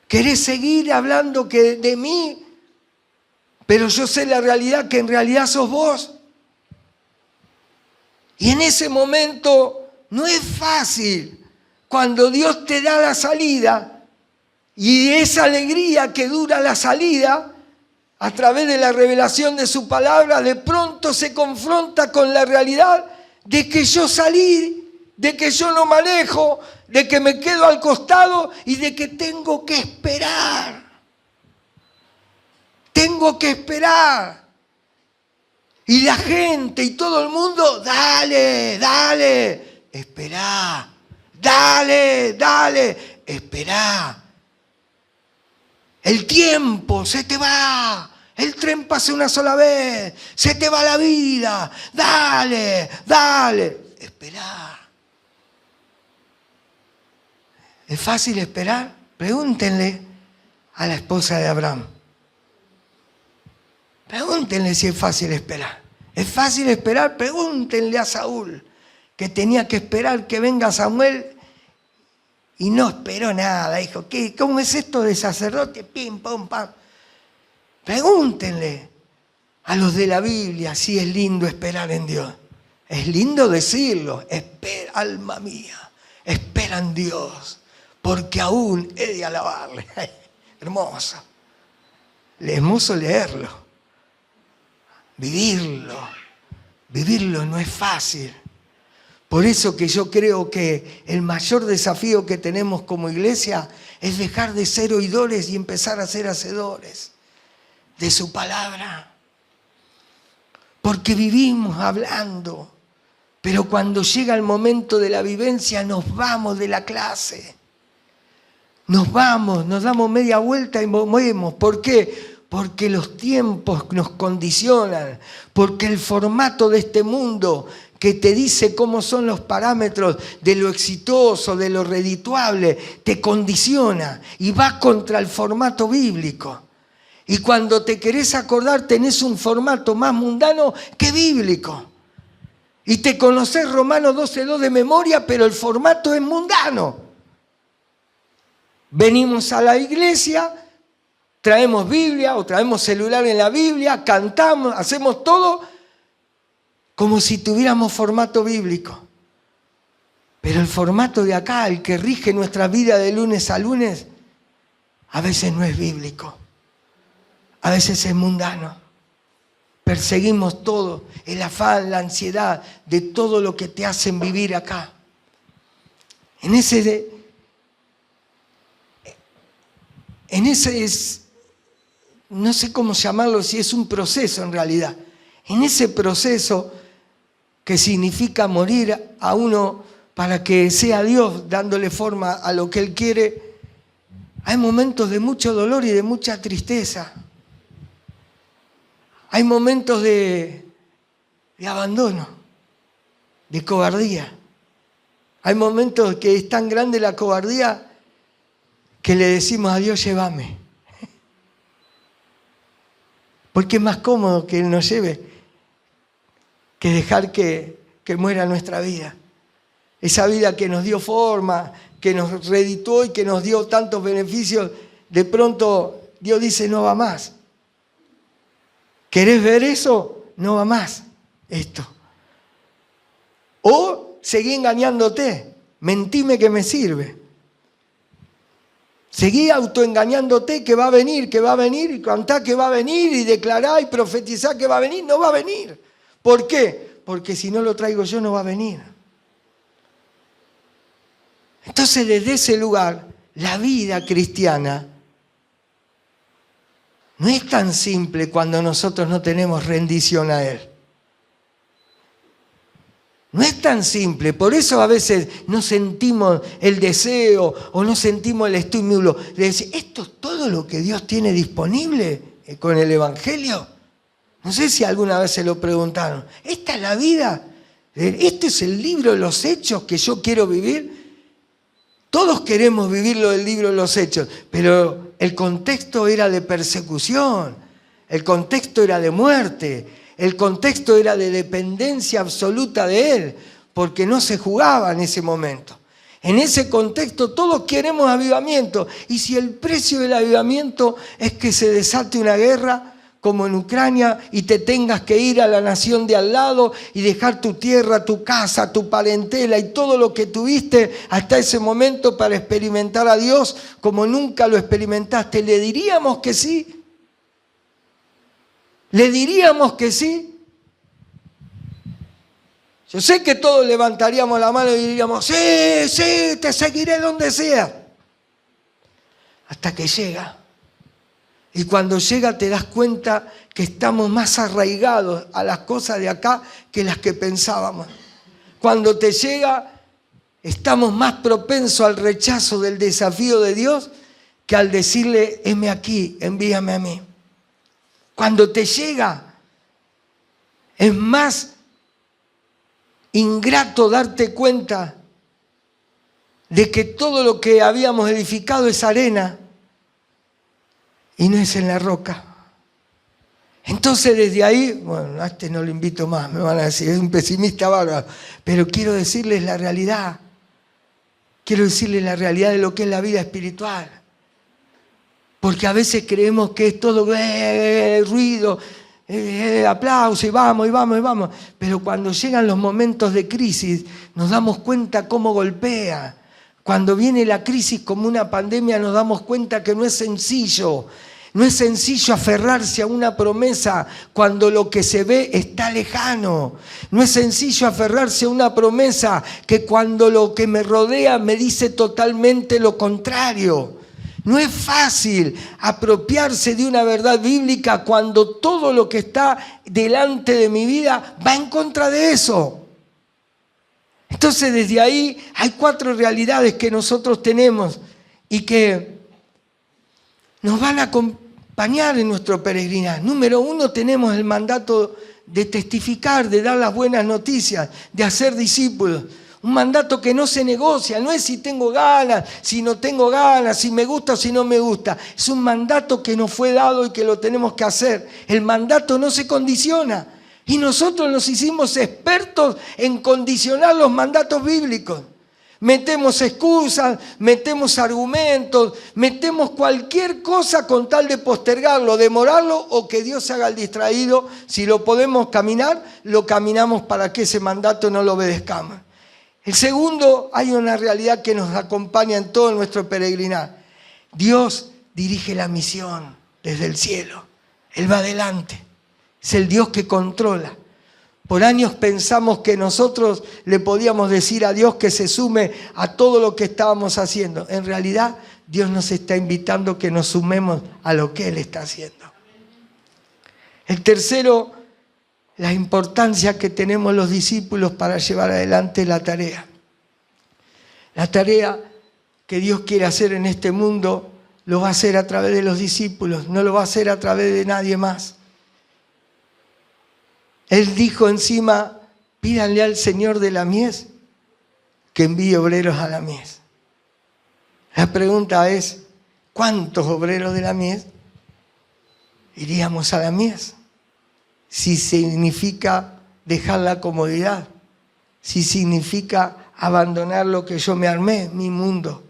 ¿Querés seguir hablando de mí? Pero yo sé la realidad, que en realidad sos vos. Y en ese momento no es fácil. Cuando Dios te da la salida, y esa alegría que dura la salida, a través de la revelación de su palabra, de pronto se confronta con la realidad de que yo salí, de que yo no manejo, de que me quedo al costado y de que tengo que esperar. Tengo que esperar. Y la gente y todo el mundo, dale, dale, esperá. Dale, dale, esperá. El tiempo se te va. El tren pasa una sola vez. Se te va la vida. Dale, dale, esperá. ¿Es fácil esperar? Pregúntenle a la esposa de Abraham. Pregúntenle si es fácil esperar. ¿Es fácil esperar? Pregúntenle a Saúl, que tenía que esperar que venga Samuel y no esperó nada. Dijo, ¿cómo es esto de sacerdote? Pim, pum, pam. Pregúntenle a los de la Biblia si es lindo esperar en Dios. Es lindo decirlo. Espera, alma mía, espera en Dios, porque aún he de alabarle. Hermoso. Hermoso leerlo. Vivirlo no es fácil. Por eso que yo creo que el mayor desafío que tenemos como iglesia es dejar de ser oidores y empezar a ser hacedores de su palabra. Porque vivimos hablando, pero cuando llega el momento de la vivencia nos vamos de la clase. Nos vamos, nos damos media vuelta y movemos. ¿Por qué? Porque los tiempos nos condicionan, porque el formato de este mundo que te dice cómo son los parámetros de lo exitoso, de lo redituable, te condiciona y va contra el formato bíblico. Y cuando te querés acordar tenés un formato más mundano que bíblico. Y te conocés Romanos 12:2 de memoria, pero el formato es mundano. Venimos a la iglesia, traemos Biblia o traemos celular en la Biblia, cantamos, hacemos todo como si tuviéramos formato bíblico. Pero el formato de acá, el que rige nuestra vida de lunes a lunes, a veces no es bíblico. A veces es mundano. Perseguimos todo, el afán, la ansiedad de todo lo que te hacen vivir acá. En ese no sé cómo llamarlo, si es un proceso en realidad. En ese proceso que significa morir a uno para que sea Dios dándole forma a lo que Él quiere, hay momentos de mucho dolor y de mucha tristeza. Hay momentos de abandono, de cobardía. Hay momentos que es tan grande la cobardía que le decimos a Dios, llévame. Porque es más cómodo que Él nos lleve que dejar que muera nuestra vida. Esa vida que nos dio forma, que nos redituó y que nos dio tantos beneficios, de pronto Dios dice, no va más. ¿Querés ver eso? No va más esto. O seguí engañándote, mentime que me sirve. Seguí autoengañándote que va a venir, y cantá que va a venir, y declará y profetizá que va a venir. No va a venir. ¿Por qué? Porque si no lo traigo yo no va a venir. Entonces desde ese lugar, la vida cristiana no es tan simple cuando nosotros no tenemos rendición a Él. No es tan simple, por eso a veces no sentimos el deseo o no sentimos el estímulo de decir, ¿esto es todo lo que Dios tiene disponible con el Evangelio? No sé si alguna vez se lo preguntaron. ¿Esta es la vida? ¿Este es el libro de los hechos que yo quiero vivir? Todos queremos vivir lo del libro de los hechos, pero el contexto era de persecución, el contexto era de muerte, el contexto era de dependencia absoluta de Él, porque no se jugaba en ese momento. En ese contexto todos queremos avivamiento, y si el precio del avivamiento es que se desate una guerra, como en Ucrania, y te tengas que ir a la nación de al lado y dejar tu tierra, tu casa, tu parentela y todo lo que tuviste hasta ese momento para experimentar a Dios como nunca lo experimentaste, ¿le diríamos que sí? ¿Le diríamos que sí? Yo sé que todos levantaríamos la mano y diríamos, sí, sí, te seguiré donde sea. Hasta que llega. Y cuando llega te das cuenta que estamos más arraigados a las cosas de acá que las que pensábamos. Cuando te llega, estamos más propensos al rechazo del desafío de Dios que al decirle, heme aquí, envíame a mí. Cuando te llega, es más ingrato darte cuenta de que todo lo que habíamos edificado es arena y no es en la roca. Entonces desde ahí, bueno, a este no lo invito más, me van a decir, es un pesimista bárbaro, pero quiero decirles la realidad. Quiero decirles la realidad de lo que es la vida espiritual. Porque a veces creemos que es todo ruido, aplauso y vamos, y vamos, y vamos. Pero cuando llegan los momentos de crisis, nos damos cuenta cómo golpea. Cuando viene la crisis como una pandemia, nos damos cuenta que no es sencillo. No es sencillo aferrarse a una promesa cuando lo que se ve está lejano. No es sencillo aferrarse a una promesa que cuando lo que me rodea me dice totalmente lo contrario. No es fácil apropiarse de una verdad bíblica cuando todo lo que está delante de mi vida va en contra de eso. Entonces desde ahí hay 4 realidades que nosotros tenemos y que nos van a acompañar en nuestro peregrinar. Número 1, tenemos el mandato de testificar, de dar las buenas noticias, de hacer discípulos. Un mandato que no se negocia, no es si tengo ganas, si no tengo ganas, si me gusta o si no me gusta. Es un mandato que nos fue dado y que lo tenemos que hacer. El mandato no se condiciona. Y nosotros nos hicimos expertos en condicionar los mandatos bíblicos. Metemos excusas, metemos argumentos, metemos cualquier cosa con tal de postergarlo, demorarlo o que Dios se haga el distraído. Si lo podemos caminar, lo caminamos para que ese mandato no lo obedezcamos. El segundo, hay una realidad que nos acompaña en todo nuestro peregrinar. Dios dirige la misión desde el cielo. Él va adelante. Es el Dios que controla. Por años pensamos que nosotros le podíamos decir a Dios que se sume a todo lo que estábamos haciendo. En realidad, Dios nos está invitando que nos sumemos a lo que Él está haciendo. El tercero, la importancia que tenemos los discípulos para llevar adelante la tarea. La tarea que Dios quiere hacer en este mundo lo va a hacer a través de los discípulos, no lo va a hacer a través de nadie más. Él dijo encima, pídanle al Señor de la mies que envíe obreros a la mies. La pregunta es, ¿cuántos obreros de la mies iríamos a la mies? Si significa dejar la comodidad, si significa abandonar lo que yo me armé, mi mundo.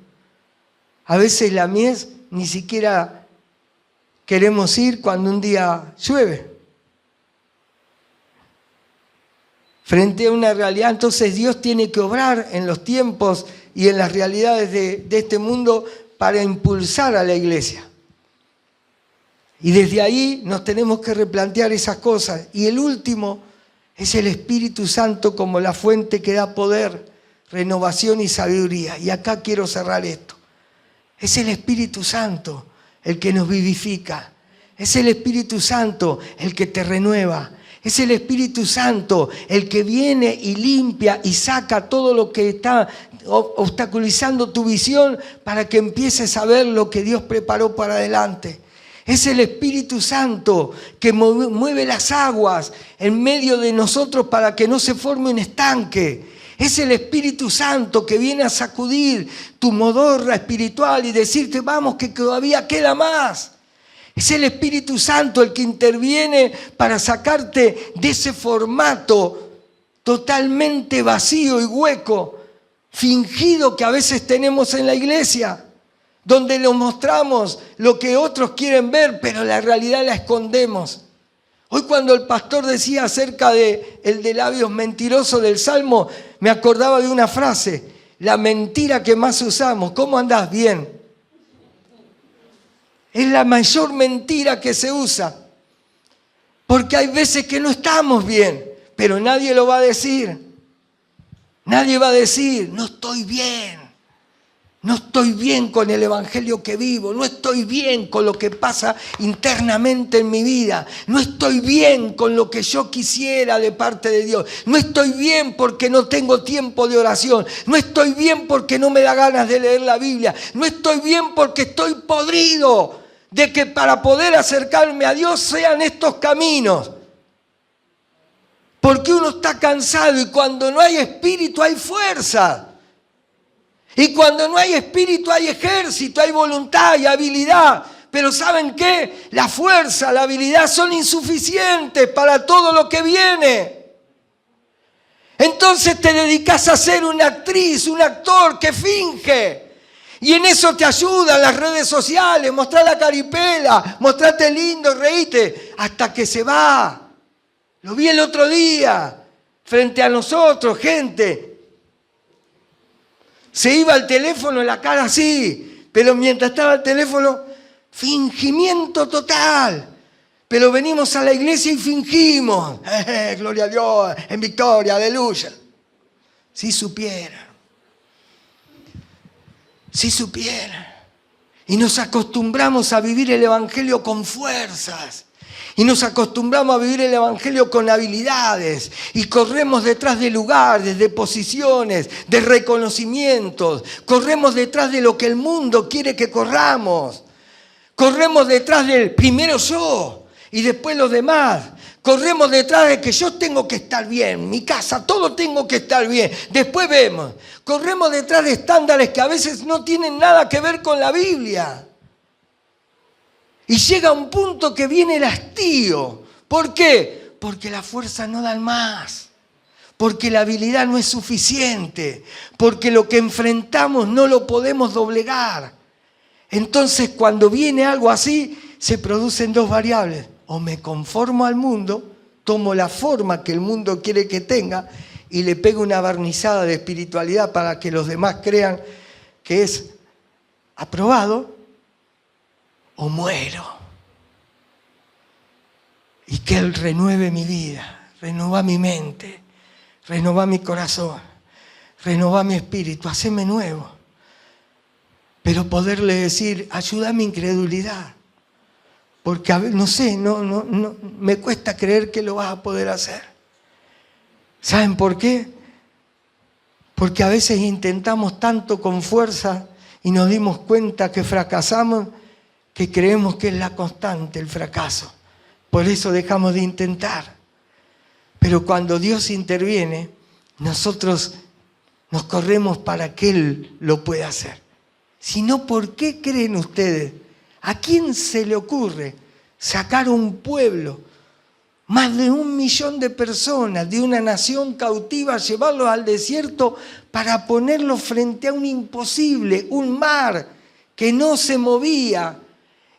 A veces la mies ni siquiera queremos ir cuando un día llueve. Frente a una realidad, entonces Dios tiene que obrar en los tiempos y en las realidades de este mundo para impulsar a la iglesia. Y desde ahí nos tenemos que replantear esas cosas. Y el último es el Espíritu Santo como la fuente que da poder, renovación y sabiduría. Y acá quiero cerrar esto. Es el Espíritu Santo el que nos vivifica. Es el Espíritu Santo el que te renueva. Es el Espíritu Santo el que viene y limpia y saca todo lo que está obstaculizando tu visión para que empieces a ver lo que Dios preparó para adelante. Es el Espíritu Santo que mueve las aguas en medio de nosotros para que no se forme un estanque. Es el Espíritu Santo que viene a sacudir tu modorra espiritual y decirte, vamos, que todavía queda más. Es el Espíritu Santo el que interviene para sacarte de ese formato totalmente vacío y hueco, fingido que a veces tenemos en la iglesia, donde nos mostramos lo que otros quieren ver, pero la realidad la escondemos. Hoy cuando el pastor decía acerca de labios mentirosos del Salmo, me acordaba de una frase, la mentira que más usamos. ¿Cómo andás? Bien. Es la mayor mentira que se usa. Porque hay veces que no estamos bien, pero nadie lo va a decir. Nadie va a decir, no estoy bien. No estoy bien con el evangelio que vivo, no estoy bien con lo que pasa internamente en mi vida, no estoy bien con lo que yo quisiera de parte de Dios, no estoy bien porque no tengo tiempo de oración, no estoy bien porque no me da ganas de leer la Biblia, no estoy bien porque estoy podrido de que para poder acercarme a Dios sean estos caminos. Porque uno está cansado y cuando no hay espíritu hay fuerza. Y cuando no hay espíritu hay ejército, hay voluntad y habilidad. Pero ¿saben qué? La fuerza, la habilidad son insuficientes para todo lo que viene. Entonces te dedicas a ser una actriz, un actor que finge. Y en eso te ayudan las redes sociales, mostrar la caripela, mostrarte lindo, reíte, hasta que se va. Lo vi el otro día, frente a nosotros, gente. Se iba al teléfono, la cara así, pero mientras estaba el teléfono, fingimiento total. Pero venimos a la iglesia y fingimos. Gloria a Dios, en victoria, aleluya. Si supieran. Si supieran. Y nos acostumbramos a vivir el evangelio con fuerzas. Y nos acostumbramos a vivir el evangelio con habilidades y corremos detrás de lugares, de posiciones, de reconocimientos. Corremos detrás de lo que el mundo quiere que corramos. Corremos detrás del primero yo y después los demás. Corremos detrás de que yo tengo que estar bien, mi casa, todo tengo que estar bien. Después vemos. Corremos detrás de estándares que a veces no tienen nada que ver con la Biblia. Y llega un punto que viene el hastío. ¿Por qué? Porque la fuerza no da más. Porque la habilidad no es suficiente. Porque lo que enfrentamos no lo podemos doblegar. Entonces, cuando viene algo así, se producen dos variables. O me conformo al mundo, tomo la forma que el mundo quiere que tenga y le pego una barnizada de espiritualidad para que los demás crean que es aprobado. O muero. Y que Él renueve mi vida, renueva mi mente, renueva mi corazón, renueva mi espíritu, haceme nuevo. Pero poderle decir, ayuda a mi incredulidad. Porque no sé, no, me cuesta creer que lo vas a poder hacer. ¿Saben por qué? Porque a veces intentamos tanto con fuerza y nos dimos cuenta que fracasamos, que creemos que es la constante, el fracaso. Por eso dejamos de intentar. Pero cuando Dios interviene, nosotros nos corremos para que Él lo pueda hacer. Si no, ¿por qué creen ustedes? ¿A quién se le ocurre sacar un pueblo, más de 1 millón de personas, de una nación cautiva, llevarlos al desierto para ponerlos frente a un imposible, un mar que no se movía?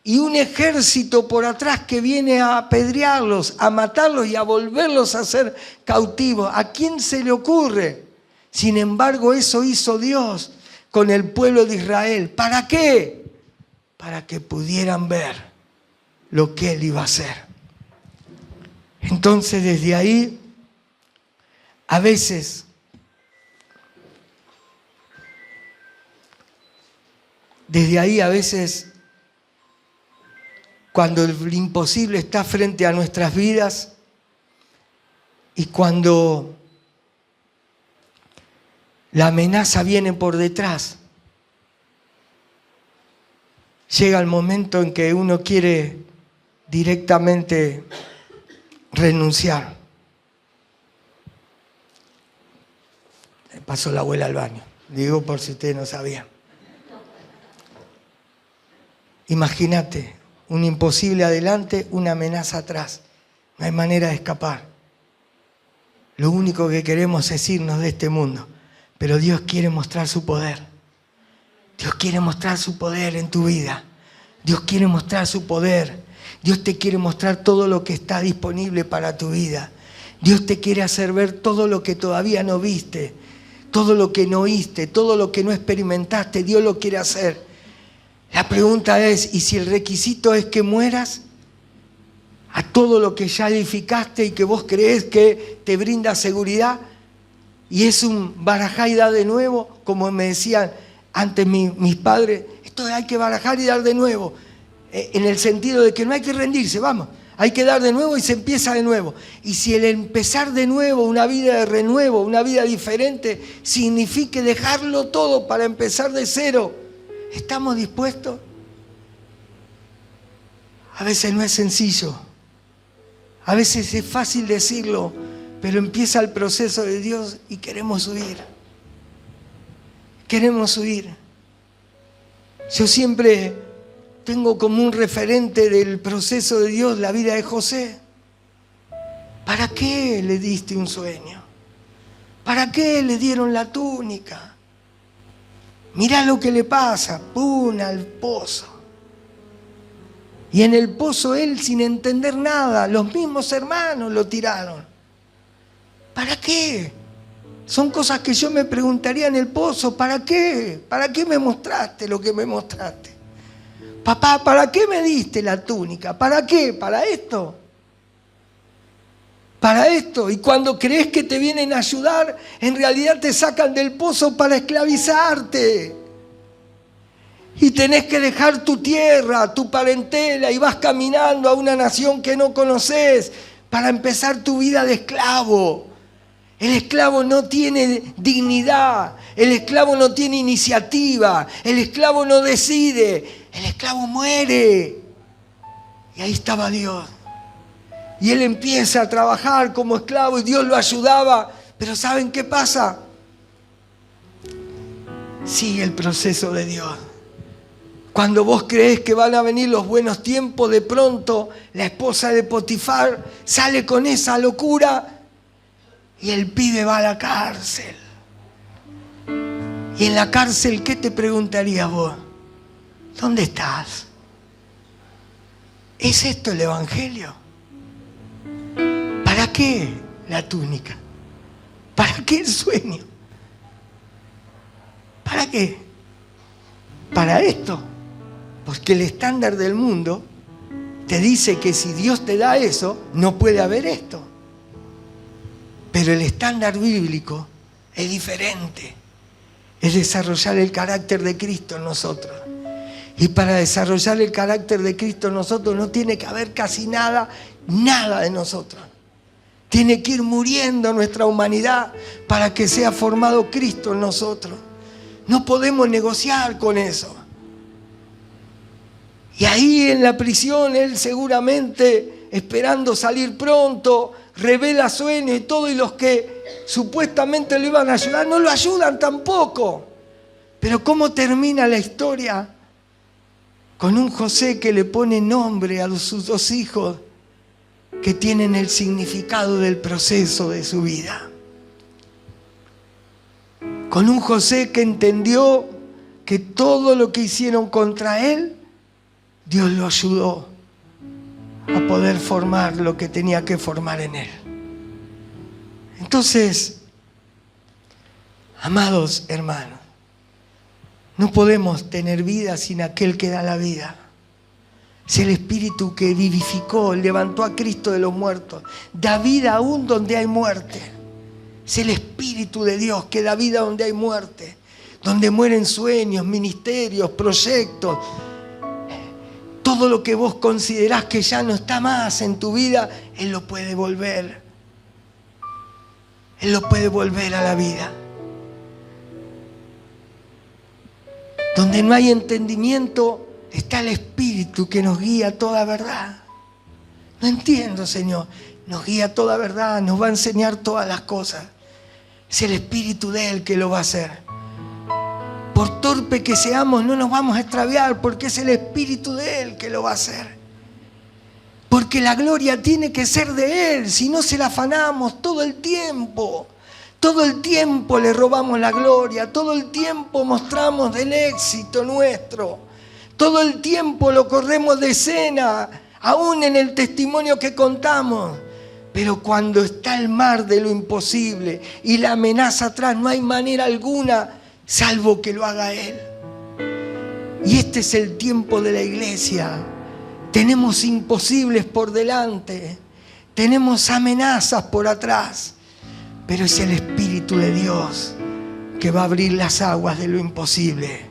Y un ejército por atrás que viene a apedrearlos, a matarlos y a volverlos a ser cautivos. ¿A quién se le ocurre? Sin embargo, eso hizo Dios con el pueblo de Israel. ¿Para qué? Para que pudieran ver lo que Él iba a hacer. Entonces, desde ahí, a veces, cuando el imposible está frente a nuestras vidas y cuando la amenaza viene por detrás, llega el momento en que uno quiere directamente renunciar. Le pasó la abuela al baño. Digo por si ustedes no sabían. Imagínate, un imposible adelante, una amenaza atrás. No hay manera de escapar. Lo único que queremos es irnos de este mundo. Pero Dios quiere mostrar su poder. Dios quiere mostrar su poder en tu vida. Dios quiere mostrar su poder. Dios te quiere mostrar todo lo que está disponible para tu vida. Dios te quiere hacer ver todo lo que todavía no viste, todo lo que no oíste, todo lo que no experimentaste. Dios lo quiere hacer. La pregunta es, ¿y si el requisito es que mueras a todo lo que ya edificaste y que vos creés que te brinda seguridad? Y es un barajar y dar de nuevo, como me decían antes mis padres, esto hay que barajar y dar de nuevo, en el sentido de que no hay que rendirse, vamos, hay que dar de nuevo y se empieza de nuevo. Y si el empezar de nuevo, una vida de renuevo, una vida diferente, signifique dejarlo todo para empezar de cero, ¿estamos dispuestos? A veces no es sencillo, a veces es fácil decirlo, pero empieza el proceso de Dios y queremos huir. Queremos huir. Yo siempre tengo como un referente del proceso de Dios la vida de José. ¿Para qué le diste un sueño? ¿Para qué le dieron la túnica? Mirá lo que le pasa, ¡pum!, al pozo. Y en el pozo él, sin entender nada, los mismos hermanos lo tiraron. ¿Para qué? Son cosas que yo me preguntaría en el pozo. ¿Para qué? ¿Para qué me mostraste lo que me mostraste? Papá, ¿para qué me diste la túnica? ¿Para qué? ¿Para esto? Para esto. Y cuando crees que te vienen a ayudar, en realidad te sacan del pozo para esclavizarte. Y tenés que dejar tu tierra, tu parentela, y vas caminando a una nación que no conoces para empezar tu vida de esclavo. El esclavo no tiene dignidad, el esclavo no tiene iniciativa, el esclavo no decide, el esclavo muere. Y ahí estaba Dios. Y él empieza a trabajar como esclavo y Dios lo ayudaba. Pero ¿saben qué pasa? Sigue el proceso de Dios. Cuando vos creés que van a venir los buenos tiempos, de pronto la esposa de Potifar sale con esa locura y el pibe va a la cárcel. Y en la cárcel, ¿qué te preguntarías vos? ¿Dónde estás? ¿Es esto el Evangelio? ¿Para qué la túnica? ¿Para qué el sueño? ¿Para qué? Para esto. Porque el estándar del mundo te dice que si Dios te da eso, no puede haber esto. Pero el estándar bíblico es diferente. Es desarrollar el carácter de Cristo en nosotros. Y para desarrollar el carácter de Cristo en nosotros no tiene que haber casi nada de nosotros. Tiene que ir muriendo nuestra humanidad para que sea formado Cristo en nosotros. No podemos negociar con eso. Y ahí en la prisión él seguramente, esperando salir pronto, revela sueños y todo, y los que supuestamente lo iban a ayudar no lo ayudan tampoco. Pero ¿cómo termina la historia? Con un José que le pone nombre a sus dos hijos que tienen el significado del proceso de su vida. Con un José que entendió que todo lo que hicieron contra él, Dios lo ayudó a poder formar lo que tenía que formar en él. Entonces, amados hermanos, no podemos tener vida sin aquel que da la vida. Es el Espíritu que vivificó, levantó a Cristo de los muertos, da vida aún donde hay muerte. Es el Espíritu de Dios que da vida donde hay muerte, donde mueren sueños, ministerios, proyectos. Todo lo que vos considerás que ya no está más en tu vida, Él lo puede volver. Él lo puede volver a la vida. Donde no hay entendimiento, está el Espíritu que nos guía a toda verdad. No entiendo, Señor. Nos guía a toda verdad, nos va a enseñar todas las cosas. Es el Espíritu de Él que lo va a hacer. Por torpe que seamos, no nos vamos a extraviar, porque es el Espíritu de Él que lo va a hacer. Porque la gloria tiene que ser de Él, si no se la afanamos todo el tiempo. Todo el tiempo le robamos la gloria, todo el tiempo mostramos del éxito nuestro. Todo el tiempo lo corremos de escena, aún en el testimonio que contamos. Pero cuando está el mar de lo imposible y la amenaza atrás, no hay manera alguna salvo que lo haga Él. Y este es el tiempo de la iglesia. Tenemos imposibles por delante, tenemos amenazas por atrás, pero es el Espíritu de Dios que va a abrir las aguas de lo imposible.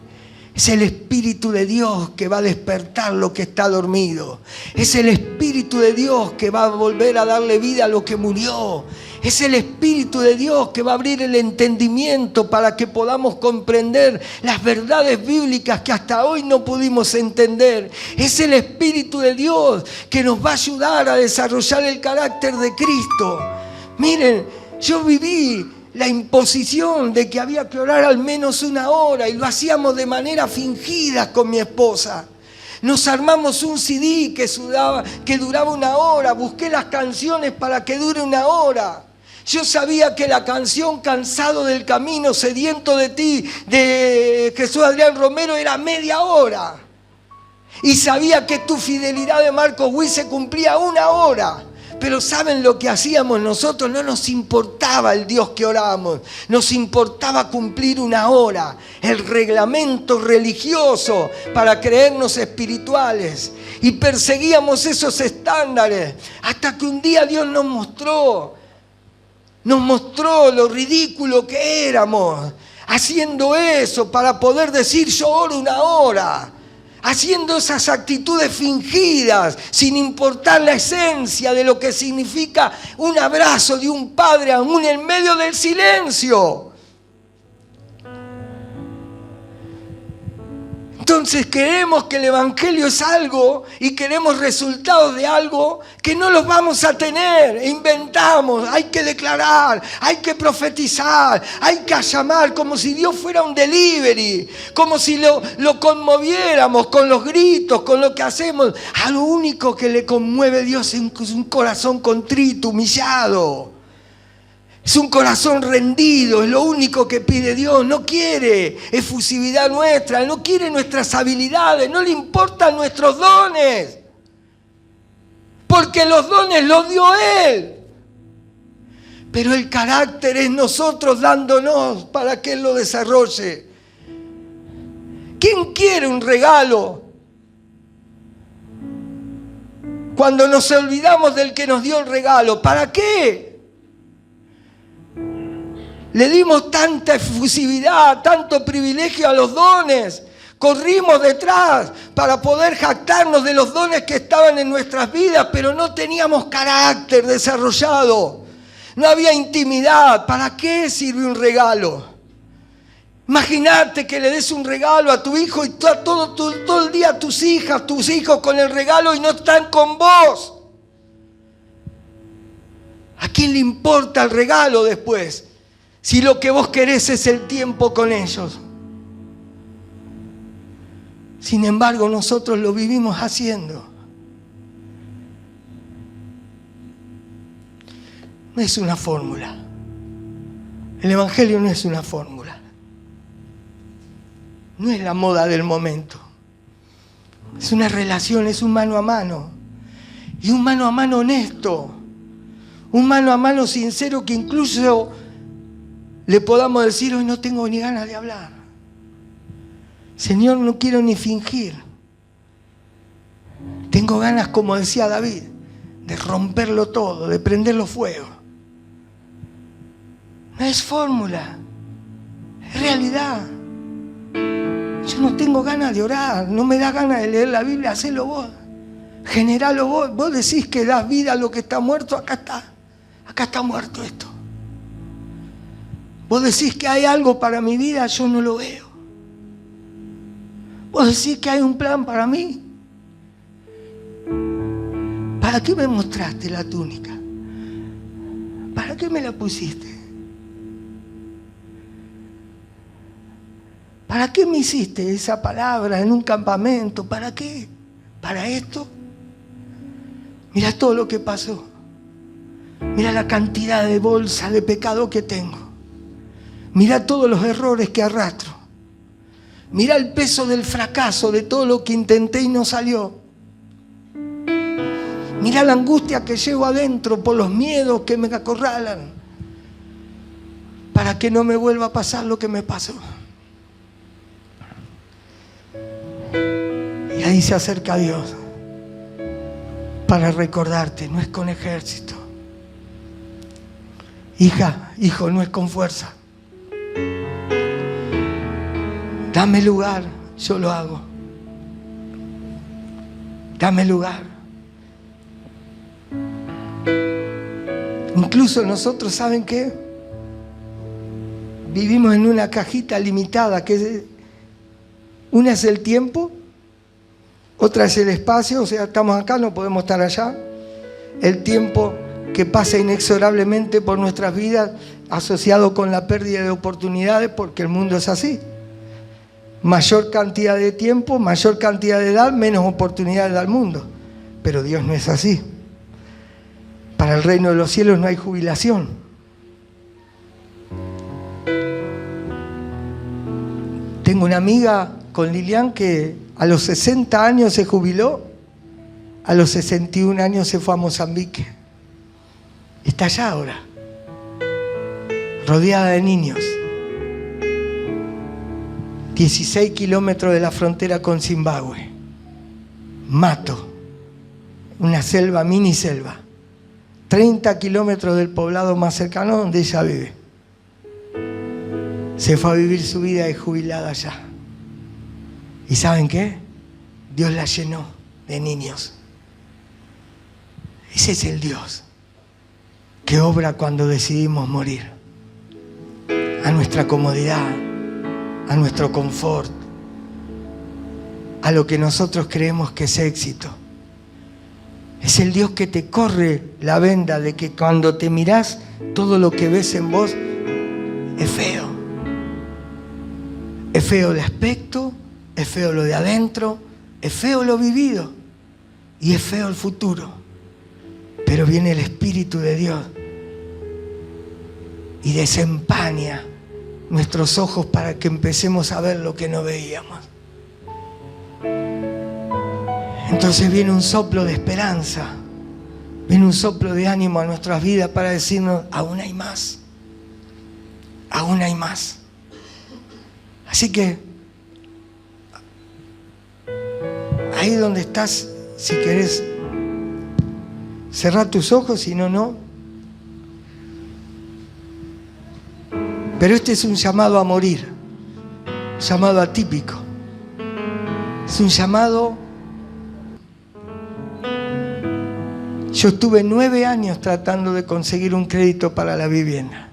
Es el Espíritu de Dios que va a despertar lo que está dormido. Es el Espíritu de Dios que va a volver a darle vida a lo que murió. Es el Espíritu de Dios que va a abrir el entendimiento para que podamos comprender las verdades bíblicas que hasta hoy no pudimos entender. Es el Espíritu de Dios que nos va a ayudar a desarrollar el carácter de Cristo. Miren, yo viví la imposición de que había que orar al menos 1 hora y lo hacíamos de manera fingida con mi esposa. Nos armamos un CD que duraba 1 hora, busqué las canciones para que dure 1 hora. Yo sabía que la canción Cansado del Camino, Sediento de Ti, de Jesús Adrián Romero, era media hora. Y sabía que Tu Fidelidad de Marcos Witt se cumplía 1 hora. Pero ¿saben lo que hacíamos nosotros? No nos importaba el Dios que orábamos. Nos importaba cumplir 1 hora. El reglamento religioso para creernos espirituales. Y perseguíamos esos estándares. Hasta que un día Dios nos mostró lo ridículo que éramos. Haciendo eso para poder decir yo oro 1 hora. Haciendo esas actitudes fingidas, sin importar la esencia de lo que significa un abrazo de un padre, aún en medio del silencio. Entonces creemos que el Evangelio es algo y queremos resultados de algo que no los vamos a tener. Inventamos, hay que declarar, hay que profetizar, hay que llamar como si Dios fuera un delivery, como si lo conmoviéramos con los gritos, con lo que hacemos. A lo único que le conmueve a Dios es un corazón contrito, humillado. Es un corazón rendido, es lo único que pide Dios. No quiere efusividad nuestra, no quiere nuestras habilidades, no le importan nuestros dones. Porque los dones los dio Él. Pero el carácter es nosotros dándonos para que Él lo desarrolle. ¿Quién quiere un regalo? Cuando nos olvidamos del que nos dio el regalo, ¿para qué? Le dimos tanta efusividad, tanto privilegio a los dones. Corrimos detrás para poder jactarnos de los dones que estaban en nuestras vidas, pero no teníamos carácter desarrollado. No había intimidad. ¿Para qué sirve un regalo? Imagínate que le des un regalo a tu hijo y todo el día tus hijos con el regalo y no están con vos. ¿A quién le importa el regalo después? Si lo que vos querés es el tiempo con ellos. Sin embargo, nosotros lo vivimos haciendo. No es una fórmula. El Evangelio no es una fórmula. No es la moda del momento. Es una relación, es un mano a mano. Y un mano a mano honesto. Un mano a mano sincero que incluso le podamos decir, hoy no tengo ni ganas de hablar. Señor, no quiero ni fingir. Tengo ganas, como decía David, de romperlo todo, de prenderlo fuego. No es fórmula, es realidad. Yo no tengo ganas de orar, no me da ganas de leer la Biblia, hacelo vos. Generalo vos. Vos decís que das vida a lo que está muerto, acá está muerto esto. Vos decís que hay algo para mi vida, yo no lo veo. ¿Vos decís que hay un plan para mí? ¿Para qué me mostraste la túnica? ¿Para qué me la pusiste? ¿Para qué me hiciste esa palabra en un campamento? ¿Para qué? ¿Para esto? Mira todo lo que pasó. Mira la cantidad de bolsa de pecado que tengo. Mira todos los errores que arrastro. Mira el peso del fracaso, de todo lo que intenté y no salió. Mira la angustia que llevo adentro por los miedos que me acorralan, para que no me vuelva a pasar lo que me pasó. Y ahí se acerca Dios para recordarte, no es con ejército. Hija, hijo, no es con fuerza. Dame lugar, yo lo hago. Dame lugar. Incluso nosotros, ¿saben qué? Vivimos en una cajita limitada, que una es el tiempo, otra es el espacio, o sea, estamos acá, no podemos estar allá. El tiempo que pasa inexorablemente por nuestras vidas, asociado con la pérdida de oportunidades, porque el mundo es así. Mayor cantidad de tiempo, mayor cantidad de edad, menos oportunidades da el mundo. Pero Dios no es así. Para el reino de los cielos no hay jubilación. Tengo una amiga con Lilian que a los 60 años se jubiló, a los 61 años se fue a Mozambique. Está allá ahora, rodeada de niños. 16 kilómetros de la frontera con Zimbabue. Mato, una selva, mini selva. 30 kilómetros del poblado más cercano donde ella vive. Se fue a vivir su vida de jubilada allá. ¿Y saben qué? Dios la llenó de niños. Ese es el Dios que obra cuando decidimos morir. A nuestra comodidad, a nuestro confort, a lo que nosotros creemos que es éxito. Es el Dios que te corre la venda de que cuando te mirás, todo lo que ves en vos es feo. Es feo de aspecto, es feo lo de adentro, es feo lo vivido y es feo el futuro. Pero viene el Espíritu de Dios y desempaña nuestros ojos para que empecemos a ver lo que no veíamos. Entonces viene un soplo de esperanza, viene un soplo de ánimo a nuestras vidas para decirnos, aún hay más, aún hay más. Así que, ahí donde estás, si querés, cerrá tus ojos, si no, no. Pero este es un llamado a morir, un llamado atípico. Es un llamado. Yo estuve 9 años tratando de conseguir un crédito para la vivienda.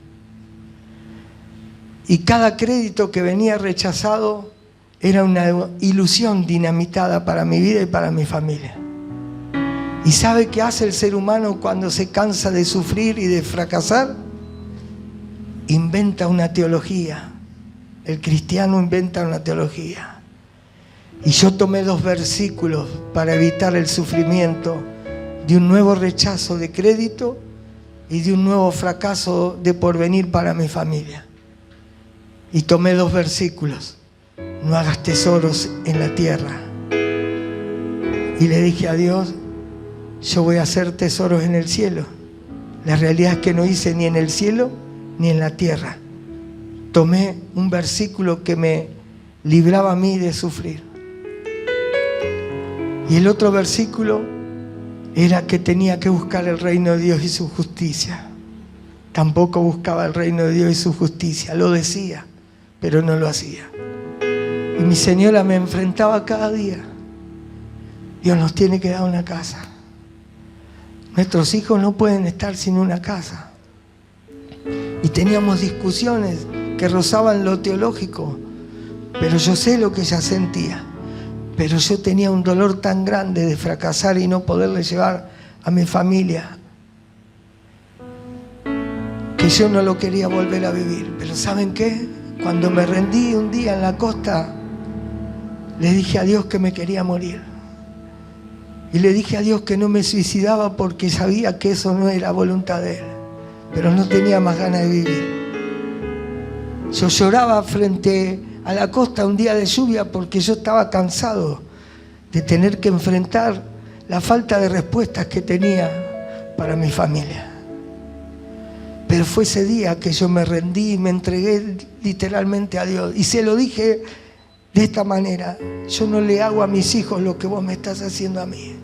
Y cada crédito que venía rechazado era una ilusión dinamitada para mi vida y para mi familia. ¿Y sabe qué hace el ser humano cuando se cansa de sufrir y de fracasar? Inventa una teología. El cristiano inventa una teología. Y yo tomé 2 versículos para evitar el sufrimiento de un nuevo rechazo de crédito y de un nuevo fracaso de porvenir para mi familia. Y tomé 2 versículos. No hagas tesoros en la tierra. Y le dije a Dios, yo voy a hacer tesoros en el cielo. La realidad es que no hice ni en el cielo ni en la tierra. Tomé un versículo que me libraba a mí de sufrir. Y el otro versículo era que tenía que buscar el reino de Dios y su justicia. Tampoco buscaba el reino de Dios y su justicia. Lo decía, pero no lo hacía. Y mi señora me enfrentaba cada día. Dios nos tiene que dar una casa. Nuestros hijos no pueden estar sin una casa. Y teníamos discusiones que rozaban lo teológico, pero yo sé lo que ella sentía. Pero yo tenía un dolor tan grande de fracasar y no poderle llevar a mi familia, que yo no lo quería volver a vivir. Pero ¿saben qué? Cuando me rendí un día en la costa, le dije a Dios que me quería morir. Y le dije a Dios que no me suicidaba porque sabía que eso no era voluntad de Él. Pero no tenía más ganas de vivir. Yo lloraba frente a la costa un día de lluvia porque yo estaba cansado de tener que enfrentar la falta de respuestas que tenía para mi familia. Pero fue ese día que yo me rendí y me entregué literalmente a Dios. Y se lo dije de esta manera: yo no le hago a mis hijos lo que vos me estás haciendo a mí.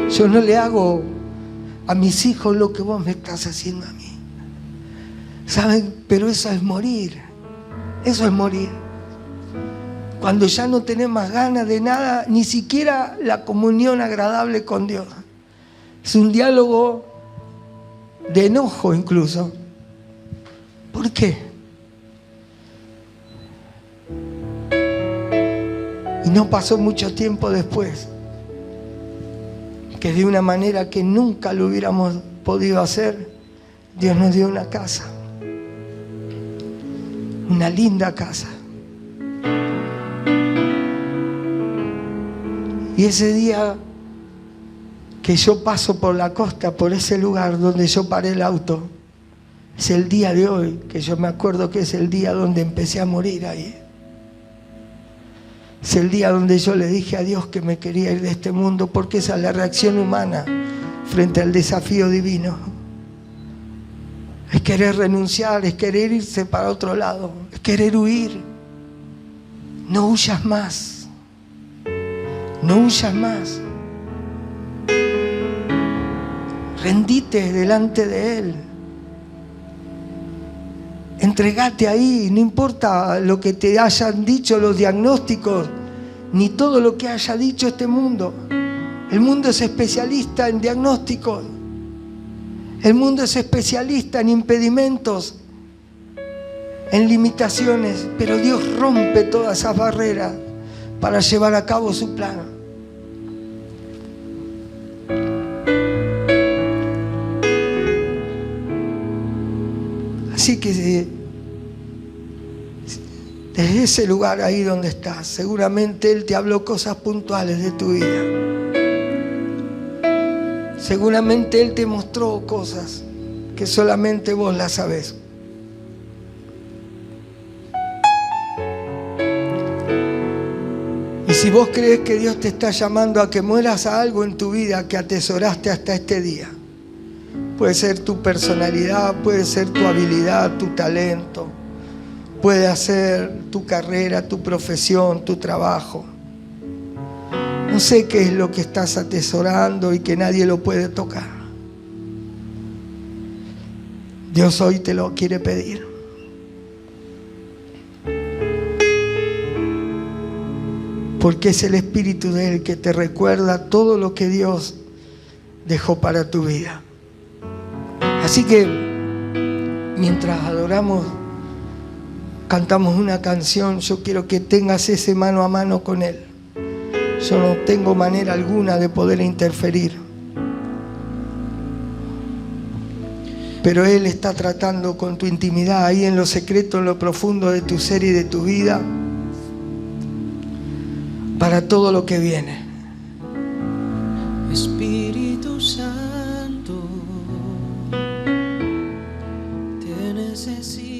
Yo no le hago a mis hijos lo que vos me estás haciendo a mí. ¿Saben? Pero eso es morir. Eso es morir. Cuando ya no tenés más ganas de nada, ni siquiera la comunión agradable con Dios. Es un diálogo de enojo incluso. ¿Por qué? Y no pasó mucho tiempo después que de una manera que nunca lo hubiéramos podido hacer, Dios nos dio una casa. Una linda casa. Y ese día que yo paso por la costa, por ese lugar donde yo paré el auto, es el día de hoy que yo me acuerdo que es el día donde empecé a morir ahí. Es el día donde yo le dije a Dios que me quería ir de este mundo, porque esa es la reacción humana frente al desafío divino. Es querer renunciar, es querer irse para otro lado, es querer huir. No huyas más. No huyas más. Rendite delante de Él. Entregate ahí, no importa lo que te hayan dicho los diagnósticos, ni todo lo que haya dicho este mundo. El mundo es especialista en diagnósticos. El mundo es especialista en impedimentos, en limitaciones, pero Dios rompe todas esas barreras para llevar a cabo su plan. Así que desde ese lugar ahí donde estás, seguramente Él te habló cosas puntuales de tu vida. Seguramente Él te mostró cosas que solamente vos las sabés. Y si vos crees que Dios te está llamando a que mueras a algo en tu vida que atesoraste hasta este día, puede ser tu personalidad, puede ser tu habilidad, tu talento, puede ser tu carrera, tu profesión, tu trabajo. No sé qué es lo que estás atesorando y que nadie lo puede tocar. Dios hoy te lo quiere pedir. Porque es el Espíritu de Él que te recuerda todo lo que Dios dejó para tu vida. Así que mientras adoramos, cantamos una canción, yo quiero que tengas ese mano a mano con Él. Yo no tengo manera alguna de poder interferir. Pero Él está tratando con tu intimidad, ahí en lo secreto, en lo profundo de tu ser y de tu vida, para todo lo que viene. Espíritu Santo, te necesito.